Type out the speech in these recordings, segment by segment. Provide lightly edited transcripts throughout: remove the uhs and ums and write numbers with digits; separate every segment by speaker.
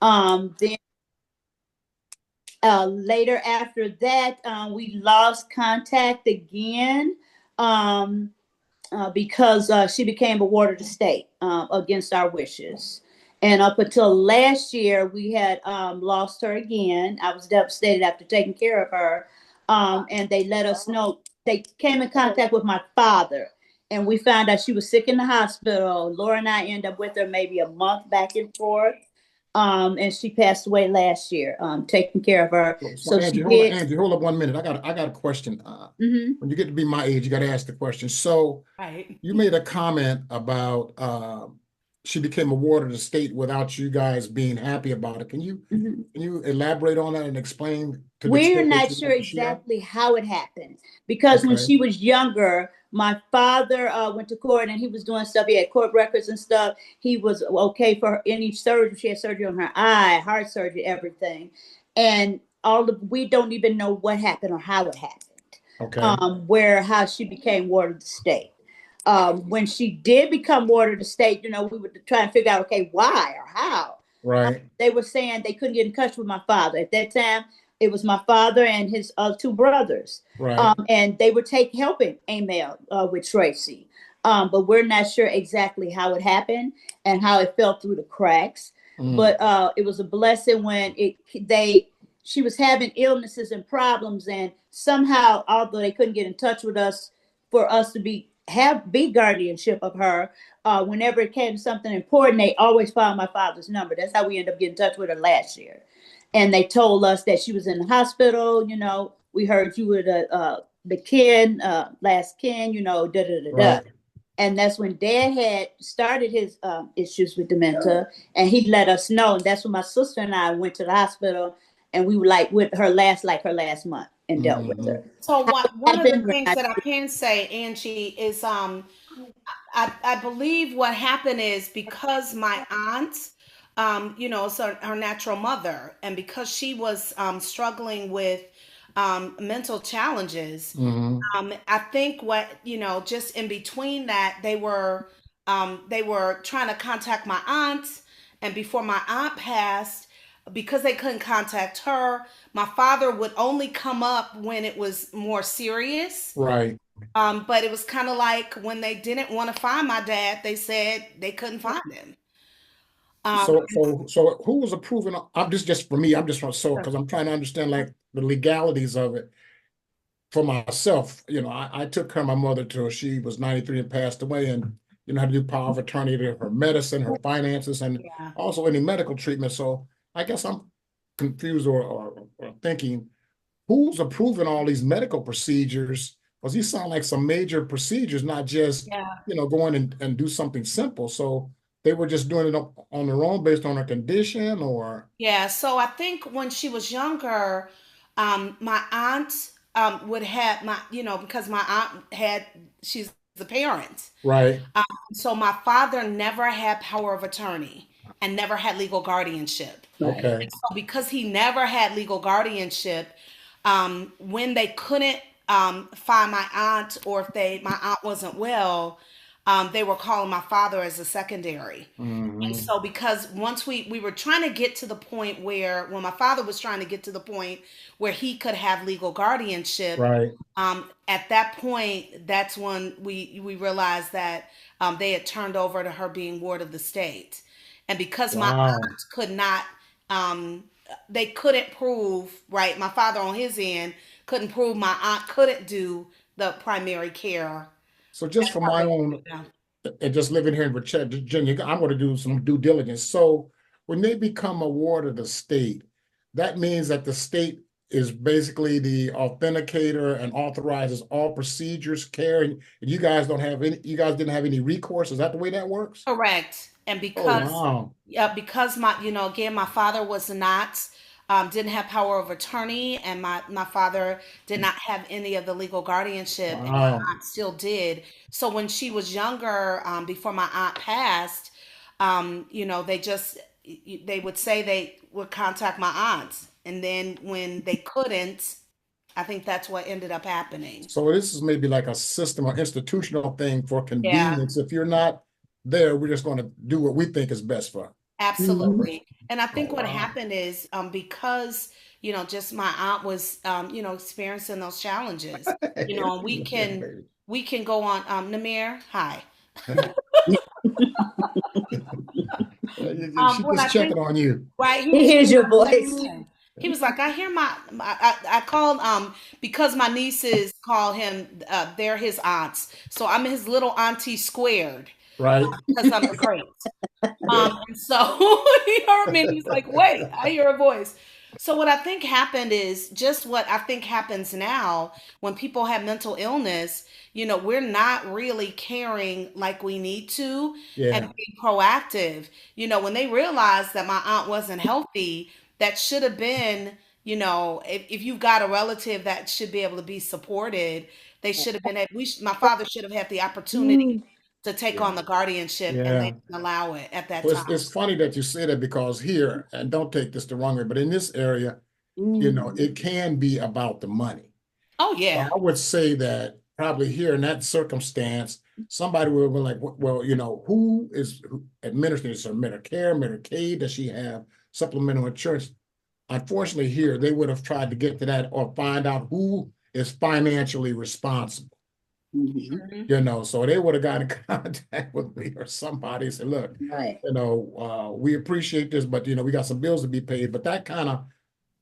Speaker 1: Then later after that, we lost contact again. Um, because she became a ward of the state against our wishes. And up until last year, we had lost her again. I was devastated after taking care of her. And they let us know, they came in contact with my father. And we found out she was sick in the hospital. Laura and I ended up with her maybe a month back and forth. And she passed away last year, taking care of her.
Speaker 2: So
Speaker 1: So she
Speaker 2: Angie, hold on,
Speaker 1: did.
Speaker 2: Angie, hold up 1 minute. I got a question.
Speaker 1: Mhm.
Speaker 2: When you get to be my age, you got to ask the question. So
Speaker 3: Right.
Speaker 2: you made a comment about she became a ward of the state without you guys being happy about it.
Speaker 1: Mhm.
Speaker 2: Can you elaborate on that and explain to the
Speaker 1: We're
Speaker 2: extent that
Speaker 1: not
Speaker 2: you'd
Speaker 1: sure
Speaker 2: like to share?
Speaker 1: exactly how it happened because when
Speaker 2: Okay.
Speaker 1: she was younger, my father went to court and he was doing stuff. He had court records and stuff. He was okay for her, any surgery. She had surgery on her eye, heart surgery, everything. And we don't even know what happened or how it happened.
Speaker 2: Okay.
Speaker 1: How she became ward of the state. When she did become ward of the state, we were trying to figure out, okay, why or how.
Speaker 2: Right.
Speaker 1: They were saying they couldn't get in touch with my father. At that time, it was my father and his two brothers.
Speaker 2: Right.
Speaker 1: And they would helping Amel with Tracy. But we're not sure exactly how it happened and how it fell through the cracks.
Speaker 2: Mm.
Speaker 1: But it was a blessing when she was having illnesses and problems, and somehow, although they couldn't get in touch with us for us to be guardianship of her, whenever it came to something important, they always found my father's number. That's how we ended up getting in touch with her last year. And they told us that she was in the hospital. We heard you were the kin, last kin, da da da da.
Speaker 2: Right.
Speaker 1: And that's when Dad had started his issues with dementia, and he let us know. And that's when my sister and I went to the hospital, and we were like with her her last month, and dealt with
Speaker 2: Hmm.
Speaker 1: her.
Speaker 3: So
Speaker 1: How
Speaker 3: one
Speaker 1: it
Speaker 3: of the
Speaker 1: happened, we're
Speaker 3: things
Speaker 1: not
Speaker 3: that I can say, Angie, is I believe what happened is because my aunt, so her natural mother, and because she was struggling with mental challenges,
Speaker 2: Hmm.
Speaker 3: I think just in between that, they were trying to contact my aunt, and before my aunt passed, because they couldn't contact her, my father would only come up when it was more serious.
Speaker 2: Right.
Speaker 3: But it was kind of like when they didn't want to find my dad, they said they couldn't find him. Um,
Speaker 2: So who was approving? I'm just for me. I'm just because I'm trying to understand like the legalities of it for myself. I took care of my mother till she was 93 and passed away, and had to do power of attorney to her medicine, her finances, and
Speaker 3: yeah.
Speaker 2: also any medical treatment. So I guess I'm confused or thinking who's approving all these medical procedures? Because these sound like some major procedures, not just,
Speaker 3: Yeah.
Speaker 2: going and do something simple. So they were just doing it on their own based on her condition or
Speaker 3: Yeah, so I think when she was younger, my aunt would have because my aunt she's the parent.
Speaker 2: right.
Speaker 3: So my father never had power of attorney and never had legal guardianship.
Speaker 1: right.
Speaker 2: Okay.
Speaker 3: So because he never had legal guardianship, when they couldn't find my aunt, or if my aunt wasn't well, they were calling my father as a secondary. And
Speaker 2: Hmm.
Speaker 3: so because once we were trying to get to the point where, when my father was trying to get to the point where he could have legal guardianship,
Speaker 2: Right.
Speaker 3: at that point, that's when we realized that they had turned over to her being ward of the state. And because my
Speaker 2: Wow.
Speaker 3: aunt could not, um, they couldn't prove, right, my father on his end couldn't prove my aunt couldn't do the primary care.
Speaker 2: So just
Speaker 3: That's
Speaker 2: for
Speaker 3: how
Speaker 2: my
Speaker 3: they,
Speaker 2: own
Speaker 3: yeah.
Speaker 2: and just living here in Virginia, I'm going to do some due diligence. So when they become a ward of the state, that means that the state is basically the authenticator and authorizes all procedures, care, and you guys don't have any, you guys didn't have any recourse. Is that the way that works?
Speaker 3: Correct. And
Speaker 2: Oh,
Speaker 3: because,
Speaker 2: wow.
Speaker 3: yeah, because again, my father was not, didn't have power of attorney, and my father did not have any of the legal guardianship, and my
Speaker 2: Wow.
Speaker 3: aunt still did. So when she was younger, before my aunt passed, they would say they would contact my aunt, and then when they couldn't, I think that's what ended up happening.
Speaker 2: So this is maybe like a system or institutional thing for
Speaker 3: Yeah.
Speaker 2: convenience. If you're not there, we're just going to do what we think is best for.
Speaker 1: Mhm.
Speaker 3: Absolutely. And I
Speaker 2: Oh,
Speaker 3: think what
Speaker 2: wow.
Speaker 3: happened is because, just my aunt was, experiencing those challenges, and we can go on, Namir, hi.
Speaker 2: She
Speaker 3: What I
Speaker 2: just
Speaker 3: think,
Speaker 2: checking on you.
Speaker 3: right? He
Speaker 1: He
Speaker 3: was just
Speaker 1: hears your
Speaker 3: like,
Speaker 1: voice.
Speaker 3: listen. He was like, I hear I called, because my nieces call him, they're his aunts. So I'm his little auntie squared,
Speaker 2: Right.
Speaker 3: because I'm the great.
Speaker 2: Yeah.
Speaker 3: And so he heard me and he's like, wait, I hear a voice. So what I think happened is just what I think happens now when people have mental illness, we're not really caring like we need to and
Speaker 2: Yeah.
Speaker 3: being proactive. When they realized that my aunt wasn't healthy, that should have been, if you've got a relative that should be able to be supported, they should have been, my father should have had the opportunity
Speaker 1: Mm,
Speaker 3: to take
Speaker 2: Yeah.
Speaker 3: on the guardianship, and they
Speaker 2: Yeah.
Speaker 3: didn't allow it at that
Speaker 2: Well,
Speaker 3: time.
Speaker 2: it's funny that you say that because here, and don't take this the wrong way, but in this area, it
Speaker 1: mm.
Speaker 2: can be about the money.
Speaker 3: Oh
Speaker 2: So
Speaker 3: yeah.
Speaker 2: I would say that probably here in that circumstance, somebody will be like, well, who administering this, or Medicare, Medicaid? Does she have supplemental insurance? Unfortunately, here they would have tried to get to that or find out who is financially responsible.
Speaker 1: Mhm.
Speaker 3: Mhm.
Speaker 2: So they would have got in contact with me or somebody and said, look,
Speaker 1: Right.
Speaker 2: we appreciate this, but we got some bills to be paid. But that kind of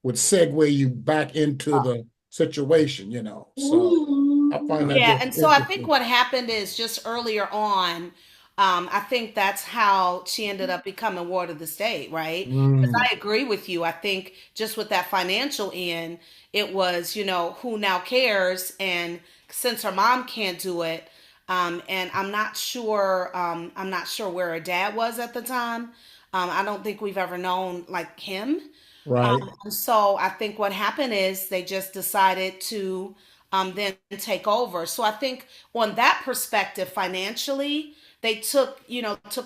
Speaker 2: would segue you back into the situation. So I find that
Speaker 3: Yeah,
Speaker 2: just
Speaker 3: and so I think
Speaker 2: interesting.
Speaker 3: what happened is just earlier on, I think that's how she ended up becoming ward of the state, right? Because
Speaker 2: Mm,
Speaker 3: I agree with you. I think just with that financial end, it was, who now cares, and since her mom can't do it, and I'm not sure where her dad was at the time. I don't think we've ever known like him.
Speaker 2: right,
Speaker 3: And so I think what happened is they just decided to then take over. So I think on that perspective, financially, they took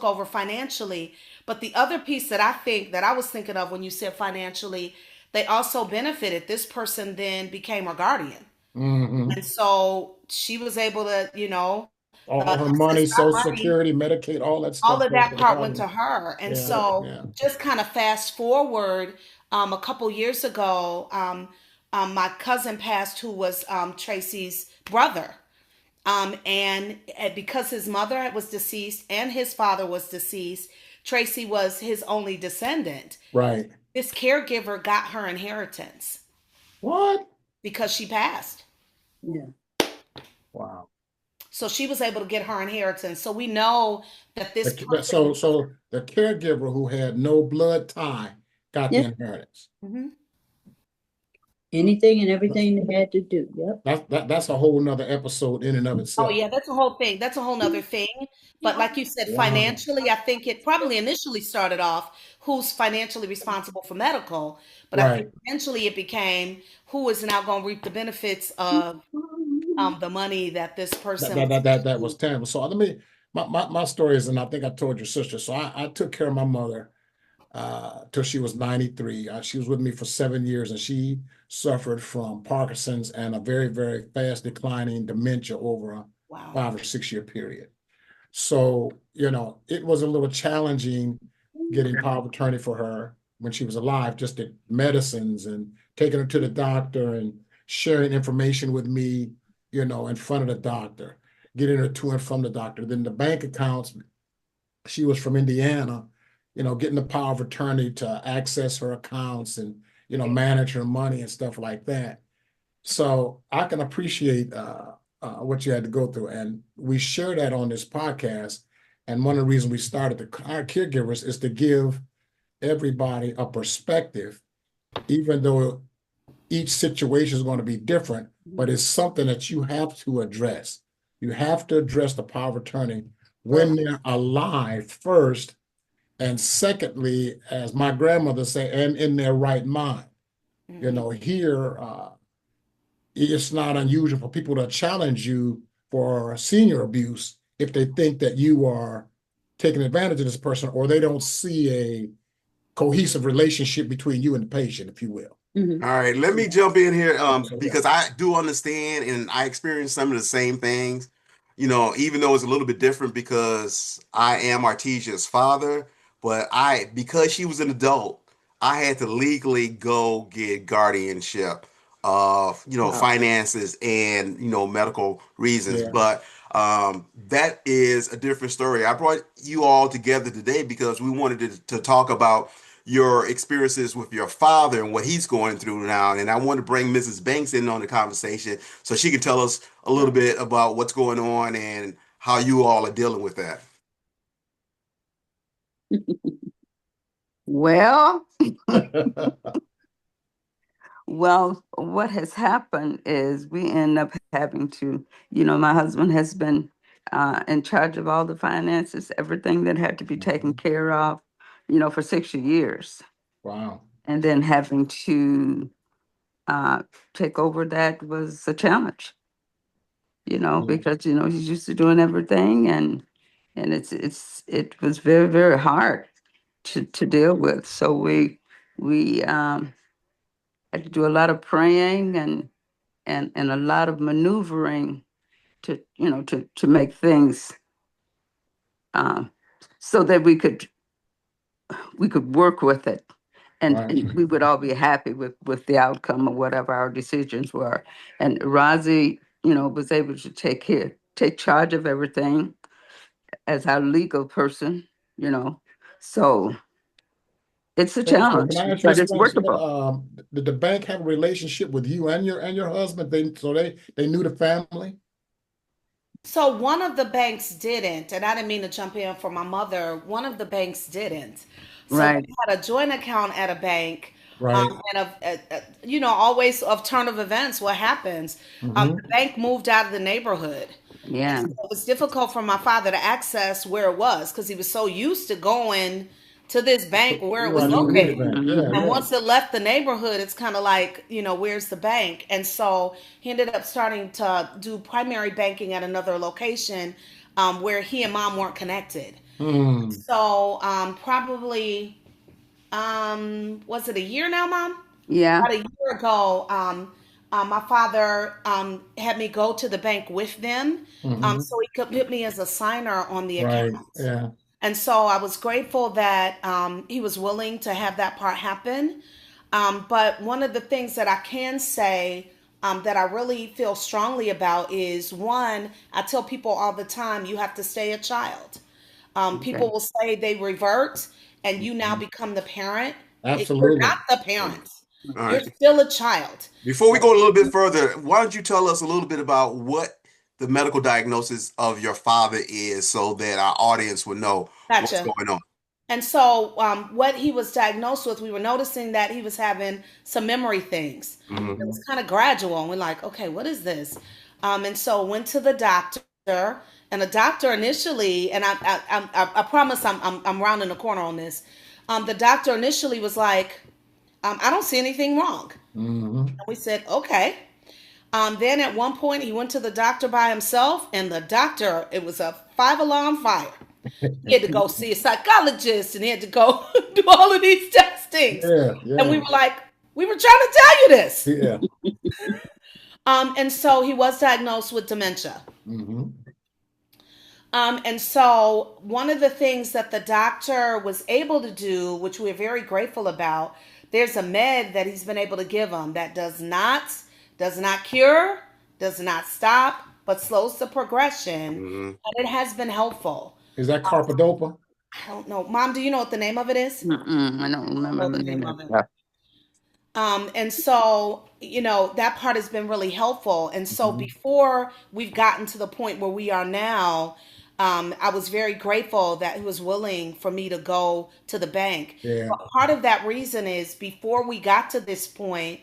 Speaker 3: over financially. But the other piece that I think that I was thinking of when you said financially, they also benefited. This person then became a guardian.
Speaker 2: hmm
Speaker 3: And so she was able to,
Speaker 2: all her money,
Speaker 3: since that
Speaker 2: Social
Speaker 3: money,
Speaker 2: Security, Medicaid, all that
Speaker 3: all
Speaker 2: stuff
Speaker 3: of
Speaker 2: goes
Speaker 3: that
Speaker 2: to the
Speaker 3: part went to
Speaker 2: government.
Speaker 3: her. And
Speaker 2: Yeah,
Speaker 3: so
Speaker 2: yeah,
Speaker 3: just kind of fast forward, a couple years ago, my cousin passed, who was Tracy's brother. And because his mother was deceased and his father was deceased, Tracy was his only descendant.
Speaker 2: right.
Speaker 3: This caregiver got her inheritance
Speaker 2: What?
Speaker 3: because she passed.
Speaker 1: Yeah.
Speaker 2: Wow.
Speaker 3: So she was able to get her inheritance. So we know that this
Speaker 2: So,
Speaker 3: person.
Speaker 2: so the caregiver who had no blood tie got the
Speaker 1: Yeah.
Speaker 2: inheritance.
Speaker 3: Mhm.
Speaker 1: Anything and everything they had to do. Yep.
Speaker 2: That's a whole nother episode in and of
Speaker 3: Oh
Speaker 2: itself.
Speaker 3: yeah, that's a whole thing. That's a whole nother thing. But like you said,
Speaker 2: Wow.
Speaker 3: financially, I think it probably initially started off who's financially responsible for medical, but I think
Speaker 2: Right.
Speaker 3: eventually it became who is now going to reap the benefits of the money that this
Speaker 2: That
Speaker 3: person
Speaker 2: that
Speaker 3: was
Speaker 2: that that, that was
Speaker 3: making.
Speaker 2: terrible. So let me my story is, and I think I told your sister. So I took care of my mother till she was 93. She was with me for 7 years, and she suffered from Parkinson's and a very, very fast declining dementia over a
Speaker 3: Wow.
Speaker 2: 5 or 6 year period. So, it was a little challenging getting power of attorney for her when she was alive, just the medicines and taking her to the doctor and sharing information with me, in front of the doctor, getting her to and from the doctor. Then the bank accounts, she was from Indiana, getting the power of attorney to access her accounts and, manage her money and stuff like that. So I can appreciate what you had to go through. And we share that on this podcast. And one of the reasons we started our caregivers is to give everybody a perspective, even though each situation is going to be different, but
Speaker 3: Mhm.
Speaker 2: it's something that you have to address. You have to address the power of attorney
Speaker 3: Early.
Speaker 2: when they're alive first. And secondly, as my grandmother said, and in their right mind.
Speaker 3: Mhm.
Speaker 2: Here, it's not unusual for people to challenge you for senior abuse if they think that you are taking advantage of this person or they don't see a cohesive relationship between you and the patient, if you will.
Speaker 1: Mhm.
Speaker 4: All right, let me jump in here
Speaker 2: So,
Speaker 4: because I do understand and I experience some of the same things, even though it's a little bit different because I am Artesia's father, but because she was an adult, I had to legally go get guardianship of, finances and, medical reasons.
Speaker 2: Yeah.
Speaker 4: But that is a different story. I brought you all together today because we wanted to talk about your experiences with your father and what he's going through now. And I want to bring Mrs. Banks in on the conversation so she can tell us a little bit about what's going on and how you all are dealing with that.
Speaker 5: Well, well, what has happened is we end up having to, my husband has been in charge of all the finances, everything that had to be taken care of, for 6 years.
Speaker 2: Wow.
Speaker 5: And then having to take over that was a challenge, because, he's used to doing everything and it was very, very hard to deal with. So we had to do a lot of praying and a lot of maneuvering to make things um, so that we could work with it, and,
Speaker 2: Right.
Speaker 5: and we would all be happy with the outcome of whatever our decisions were. And Rozzy, was able to take charge of everything as our legal person, so it's a
Speaker 2: So can
Speaker 5: challenge,
Speaker 2: I ask you
Speaker 5: but
Speaker 2: this,
Speaker 5: it's
Speaker 2: Banks?
Speaker 5: workable.
Speaker 2: Did the bank have a relationship with you and your husband? They knew the family?
Speaker 3: So one of the banks didn't, and I didn't mean to jump in for my mother. One of the banks didn't. So
Speaker 5: Right.
Speaker 3: we had a joint account at a bank,
Speaker 2: Right.
Speaker 3: always of turn of events, what happens?
Speaker 2: Mm-hmm.
Speaker 3: The bank moved out of the neighborhood. And
Speaker 5: Yeah.
Speaker 3: so it was difficult for my father to access where it was because he was so used to going to this bank where it was
Speaker 2: Right. You knew the
Speaker 3: located.
Speaker 2: bank.
Speaker 5: Mhm.
Speaker 2: Yeah.
Speaker 3: And
Speaker 2: Yeah.
Speaker 3: once it left the neighborhood, it's kind of like, where's the bank? And so he ended up starting to do primary banking at another location where he and mom weren't connected.
Speaker 2: Hmm.
Speaker 3: So probably, was it a year now, mom?
Speaker 5: Yeah.
Speaker 3: About a year ago, my father had me go to the bank with them
Speaker 2: Mm-hmm.
Speaker 3: so he could put me as a signer on the
Speaker 2: Right.
Speaker 3: account.
Speaker 2: Yeah.
Speaker 3: And so I was grateful that he was willing to have that part happen. But one of the things that I can say that I really feel strongly about is one, I tell people all the time, you have to stay a child. People
Speaker 5: Okay.
Speaker 3: will say they revert and you now become the parent. You're
Speaker 2: Absolutely.
Speaker 3: not the parent,
Speaker 4: All
Speaker 3: you're
Speaker 4: right.
Speaker 3: still a child.
Speaker 4: Before we go a little bit further, why don't you tell us a little bit about what the medical diagnosis of your father is so that our audience will know what's
Speaker 3: Gotcha.
Speaker 4: going on?
Speaker 3: And so, what he was diagnosed with, we were noticing that he was having some memory things.
Speaker 4: Mhm.
Speaker 3: It was kind of gradual, and we're like, okay, what is this? And so went to the doctor, and the doctor initially, and I promise I'm rounding the corner on this. The doctor initially was like, I don't see anything wrong.
Speaker 2: Mm-hmm.
Speaker 3: And we said, okay. Then at one point, he went to the doctor by himself, and the doctor, it was a 5 alarm fire. He had to go see a psychologist and he had to go do all of these testings.
Speaker 2: Yeah.
Speaker 3: And we
Speaker 2: Yeah.
Speaker 3: were like, we were trying to tell you this.
Speaker 2: Yeah.
Speaker 3: And so he was diagnosed with dementia.
Speaker 2: Mm-hmm.
Speaker 3: And so one of the things that the doctor was able to do, which we're very grateful about, there's a med that he's been able to give him that does not cure, does not stop, but slows the progression.
Speaker 4: Mhm.
Speaker 3: And it has been helpful.
Speaker 2: Is that carbidopa?
Speaker 3: I don't know. Mom, do you know what the name of it is?
Speaker 5: I don't
Speaker 3: I don't
Speaker 5: remember
Speaker 3: know
Speaker 5: the
Speaker 3: the
Speaker 5: name
Speaker 3: name
Speaker 5: of
Speaker 3: of it.
Speaker 5: that.
Speaker 3: And so, that part has been really helpful. And so
Speaker 2: Mhm.
Speaker 3: before we've gotten to the point where we are now, I was very grateful that he was willing for me to go to the bank.
Speaker 2: Yeah.
Speaker 3: But part of that reason is before we got to this point,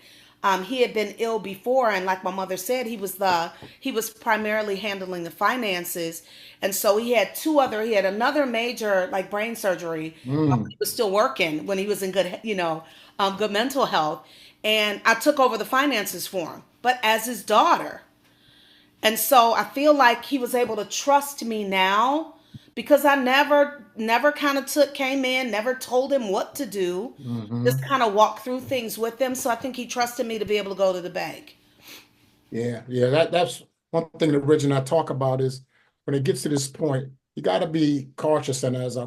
Speaker 3: he had been ill before, and like my mother said, he was primarily handling the finances, and so he had another major like brain surgery.
Speaker 2: Mm.
Speaker 3: He was still working when he was in good, good mental health, and I took over the finances for him, but as his daughter. And so I feel like he was able to trust me now because I never kind of came in, never told him what to do,
Speaker 2: Mm-hmm.
Speaker 3: just kind of walked through things with him. So I think he trusted me to be able to go to the bank.
Speaker 2: Yeah. Yeah. That's one thing that Rich and I talk about is when it gets to this point, you got to be cautious. And as I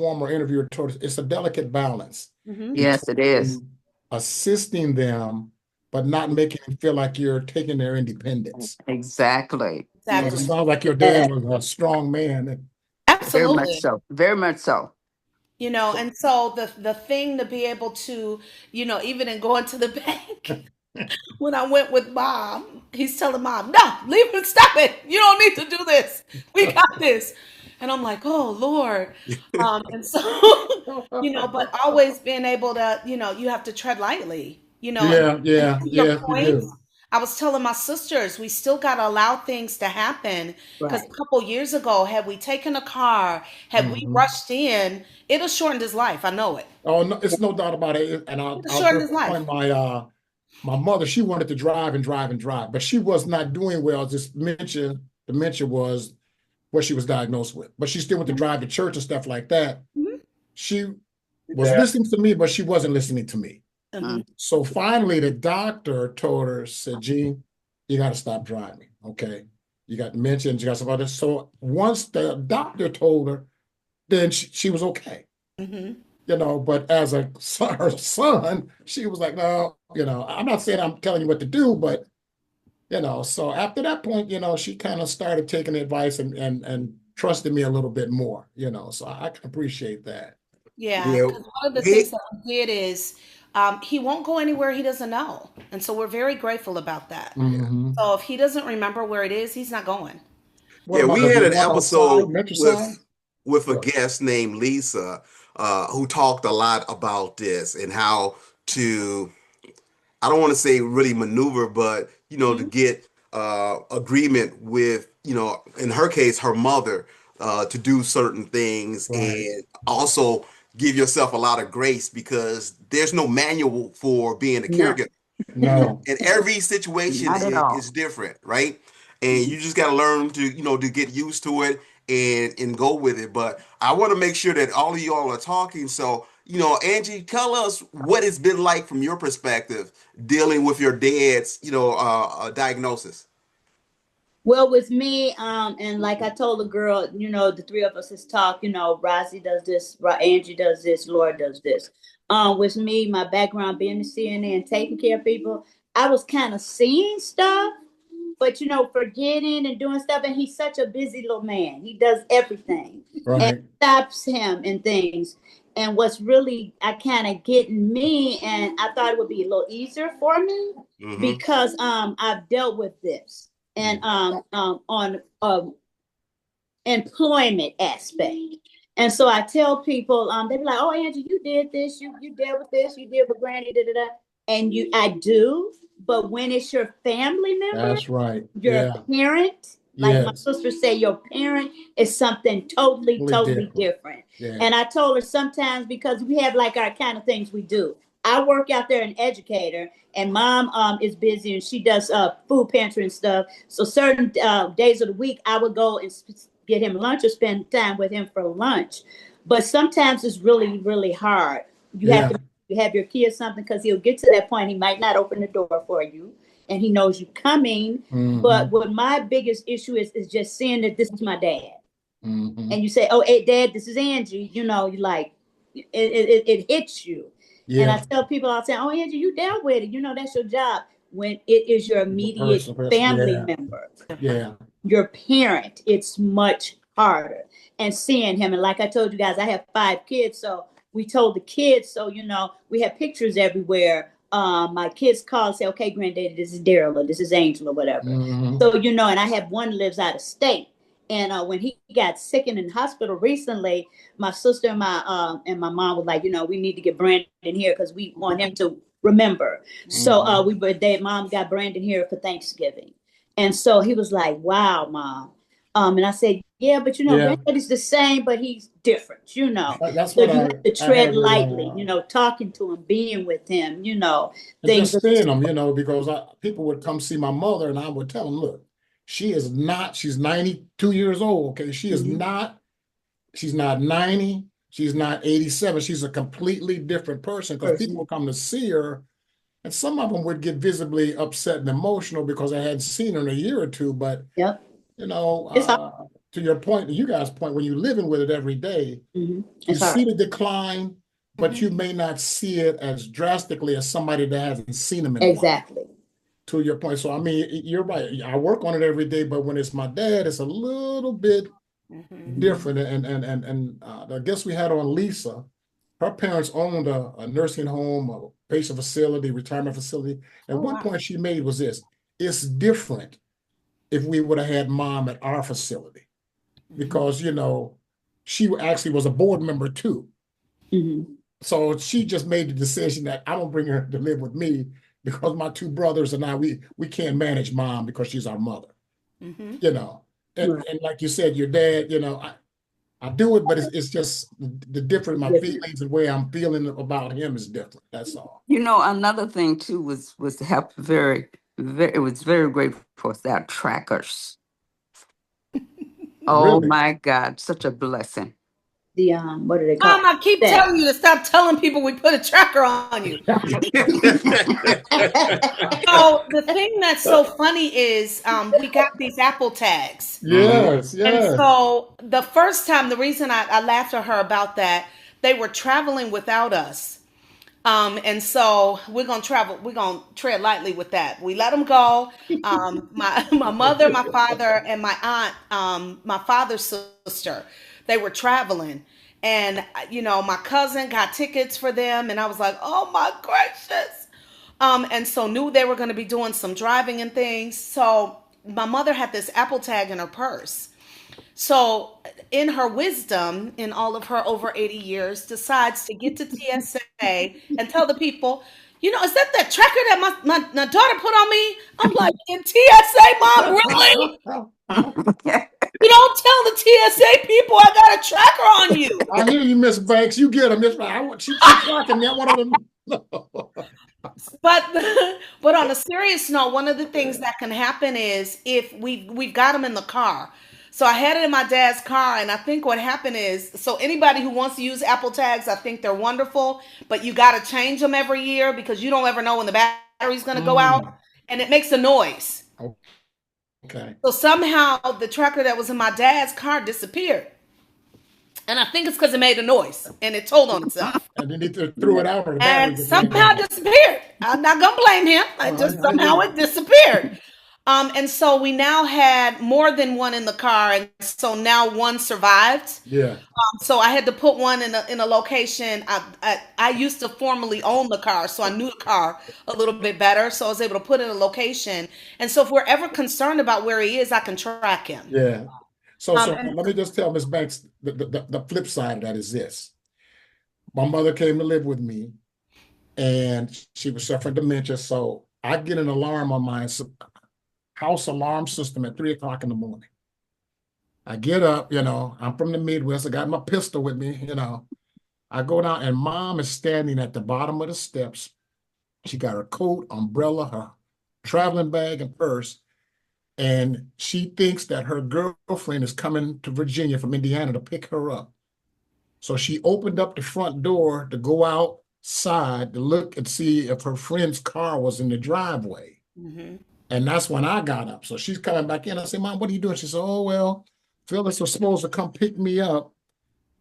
Speaker 2: former interviewer told us, it's a delicate balance
Speaker 5: Yes, it is.
Speaker 2: between assisting them, but not making them feel like you're taking their independence.
Speaker 5: Exactly.
Speaker 2: Because it
Speaker 3: Exactly.
Speaker 2: sounds like your
Speaker 1: Yes.
Speaker 2: dad was a strong man.
Speaker 5: Very much
Speaker 3: Absolutely.
Speaker 5: so. Very much so.
Speaker 3: You know, and so the thing to be able to, you know, even in going to the bank, when I went with Mom, he's telling Mom, no, leave it, stop it. You don't need to do this. We got this. And I'm like, oh Lord. And so, you know, but always being able to, you know, you have to tread lightly, you know, and to your
Speaker 2: Yeah, you
Speaker 3: point,
Speaker 2: do.
Speaker 3: I was telling my sisters, we still got to allow things to happen. Because
Speaker 1: Right.
Speaker 3: a couple years ago, had we taken a car, had we
Speaker 2: Mhm.
Speaker 3: rushed in, it'd have shortened his life. I know it.
Speaker 2: Oh, no, it's no doubt about it. And
Speaker 3: It'd have
Speaker 2: I'll
Speaker 3: shortened his
Speaker 2: disappoint
Speaker 3: life.
Speaker 2: my mother. She wanted to drive and drive and drive, but she was not doing well. Just dementia was what she was diagnosed with. But she still went to drive to church and stuff like that.
Speaker 3: Mhm.
Speaker 2: She was listening to me, but she wasn't listening to me.
Speaker 3: Mhm.
Speaker 2: So finally, the doctor told her, said, Jean, you got to stop driving. Okay. You got dementia and you got some other. So once the doctor told her, then she was okay.
Speaker 3: Mhm.
Speaker 2: But as her son, she was like, no, I'm not saying I'm telling you what to do, but, so after that point, she kind of started taking advice and trusted me a little bit more, so I can appreciate that.
Speaker 3: Yeah,
Speaker 4: Yeah,
Speaker 3: because one of the things
Speaker 4: we
Speaker 3: that we did is he won't go anywhere he doesn't know. And so we're very grateful about that.
Speaker 2: Hmm.
Speaker 3: So if he doesn't remember where it is, he's not going.
Speaker 2: What
Speaker 4: yeah,
Speaker 2: about
Speaker 4: we
Speaker 2: does he
Speaker 4: had an
Speaker 2: walk outside,
Speaker 4: episode
Speaker 2: countryside?
Speaker 4: with a
Speaker 2: What?
Speaker 4: guest named Lisa, who talked a lot about this and how to, I don't want to say really maneuver, but to
Speaker 3: Mhm.
Speaker 4: get agreement with, in her case, her mother, to do certain things,
Speaker 2: Right.
Speaker 4: and also give yourself a lot of grace because there's no manual for being a
Speaker 1: No.
Speaker 4: caregiver.
Speaker 2: No.
Speaker 4: And every situation
Speaker 5: Not at all.
Speaker 4: is different, right? And you just got to learn to to get used to it and go with it. But I want to make sure that all of y'all are talking. So Angie, tell us what it's been like from your perspective dealing with your dad's diagnosis.
Speaker 1: Well, with me, and like I told the girl, the three of us has talked, Rosie does this, Angie does this, Laura does this. With me, my background being the CNA and taking care of people, I was kind of seeing stuff, but forgetting and doing stuff. And he's such a busy little man. He does everything and
Speaker 2: Right.
Speaker 1: stops him and things. And what's really I kind of getting me, and I thought it would be a little easier for me
Speaker 4: Mm-hmm.
Speaker 1: because I've dealt with this and on employment aspect. And so I tell people, they be like, "Oh, Angie, you did this, you dealt with this, you did with Granny, da da da," and I do. But when it's your family member,
Speaker 2: That's right.
Speaker 1: your
Speaker 2: Yeah.
Speaker 1: parent, like my
Speaker 2: Yes.
Speaker 1: sister say, your parent is something totally,
Speaker 2: Totally
Speaker 1: totally
Speaker 2: different.
Speaker 1: different.
Speaker 2: Yeah.
Speaker 1: And I told her sometimes because we have like our kind of things we do. I work out there an educator, and mom is busy and she does food pantry and stuff. So certain days of the week, I would go and get him lunch or spend time with him for lunch. But sometimes it's really, really hard. You have
Speaker 2: Yeah.
Speaker 1: to have your kid something because he'll get to that point. He might not open the door for you, and he knows you coming.
Speaker 2: Hmm.
Speaker 1: But what my biggest issue is just seeing that this is my dad,
Speaker 2: Hmm.
Speaker 1: and you say, "Oh, hey, Dad, this is Angie." You like it hits you. And I
Speaker 2: Yeah.
Speaker 1: tell people, I'll say, "Oh, Angie, you dealt with it. That's your job." When it is your immediate
Speaker 2: Person.
Speaker 1: family
Speaker 2: Yeah.
Speaker 1: member,
Speaker 3: Different.
Speaker 2: Yeah.
Speaker 1: your parent, it's much harder. And seeing him, and like I told you guys, I have 5 kids, so we told the kids, so we have pictures everywhere. My kids call and say, "Okay, granddaddy, this is Daryl, or this is Angel, or whatever."
Speaker 2: Hmm.
Speaker 1: So and I have one lives out of state. And when he got sick and in the hospital recently, my sister and my mom was like, we need to get Brandon here because we want him to remember. So
Speaker 2: Hmm.
Speaker 1: mom got Brandon here for Thanksgiving. And so he was like, "Wow, mom." And I said, "Yeah, but
Speaker 2: Yeah.
Speaker 1: Granddaddy's the same, but he's different.
Speaker 2: That's
Speaker 1: So
Speaker 2: what
Speaker 1: you have to
Speaker 2: I
Speaker 1: tread
Speaker 2: have with
Speaker 1: lightly, talking to him, being with him,
Speaker 2: and
Speaker 1: things
Speaker 2: just
Speaker 1: of
Speaker 2: seeing them, because people would come see my mother and I would tell them, look, she's 92 years old. Okay.
Speaker 1: Mhm.
Speaker 2: She's not 90. She's not 87. She's a completely different person because people
Speaker 1: Person.
Speaker 2: would come to see her. And some of them would get visibly upset and emotional because I hadn't seen her in a year or two. But,
Speaker 1: Yep.
Speaker 2: you know,
Speaker 1: It's hard.
Speaker 2: uh, to your point, you guys' point, when you're living with it every day, you see the decline, but you may not see it as drastically as somebody that hasn't seen them in a while.
Speaker 1: Exactly.
Speaker 2: To your point. So, I mean, you're right. I work on it every day, but when it's my dad, it's a little bit different. And I guess we had on Lisa. Her parents owned a nursing home, a patient facility, retirement facility. And one point she made was this: it's different if we would have had mom at our facility, because, you know, she actually was a board member too. So she just made the decision that I don't bring her to live with me because my two brothers and I, we can't manage mom because she's our mother, you know. And like you said, your dad, you know, I do it, but it's just the different, my feelings and the way I'm feeling about him is different. That's all.
Speaker 5: You know, another thing too was to help it was very great for us, our trackers. Oh
Speaker 2: Really?
Speaker 5: my God, such a blessing.
Speaker 1: The what do they call
Speaker 3: Mom, I keep telling you to stop telling people we put a tracker on you. So the thing that's so funny is we got these Apple tags.
Speaker 2: Yes,
Speaker 3: And so the first time, the reason I laughed at her about that, they were traveling without us. And so we're gonna tread lightly with that. We let them go. My mother, my father, and my aunt, my father's sister, they were traveling. And you know, my cousin got tickets for them, and I was like, oh my gracious. And so knew they were gonna be doing some driving and things. So my mother had this Apple tag in her purse. So, in her wisdom, in all of her over 80 years, decides to get to TSA and tell the people, you know, is that tracker that my daughter put on me? I'm like, in TSA, Mom, really? You don't tell the TSA people I got a tracker on you.
Speaker 2: I hear you, Miss Banks. You get them. Miss Banks. She's tracking that one of them.
Speaker 3: But on a serious note, one of the things that can happen is if we've got them in the car. So I had it in my dad's car, and I think what happened is, so anybody who wants to use Apple tags, I think they're wonderful, but you got to change them every year because you don't ever know when the battery's going to go out, and it makes a noise.
Speaker 2: Okay.
Speaker 3: So somehow the tracker that was in my dad's car disappeared. And I think it's because it made a noise and it told on itself.
Speaker 2: And then he threw it out.
Speaker 3: And somehow disappeared. I'm not going to blame him. Somehow it disappeared. And so we now had more than one in the car, and so now one survived.
Speaker 2: Yeah.
Speaker 3: So I had to put one in a location. I used to formerly own the car, so I knew the car a little bit better. So I was able to put it in a location. And so if we're ever concerned about where he is, I can track him.
Speaker 2: Yeah. So let me just tell Ms. Banks, the flip side of that is this. My mother came to live with me, and she was suffering dementia. So I get an alarm on my house alarm system at 3 o'clock in the morning. I get up, you know, I'm from the Midwest. I got my pistol with me, you know. I go down, and Mom is standing at the bottom of the steps. She got her coat, umbrella, her traveling bag, and purse. And she thinks that her girlfriend is coming to Virginia from Indiana to pick her up. So she opened up the front door to go outside to look and see if her friend's car was in the driveway. And that's when I got up. So she's coming back in. I said, Mom, what are you doing? She said, oh, well, Phyllis was supposed to come pick me up.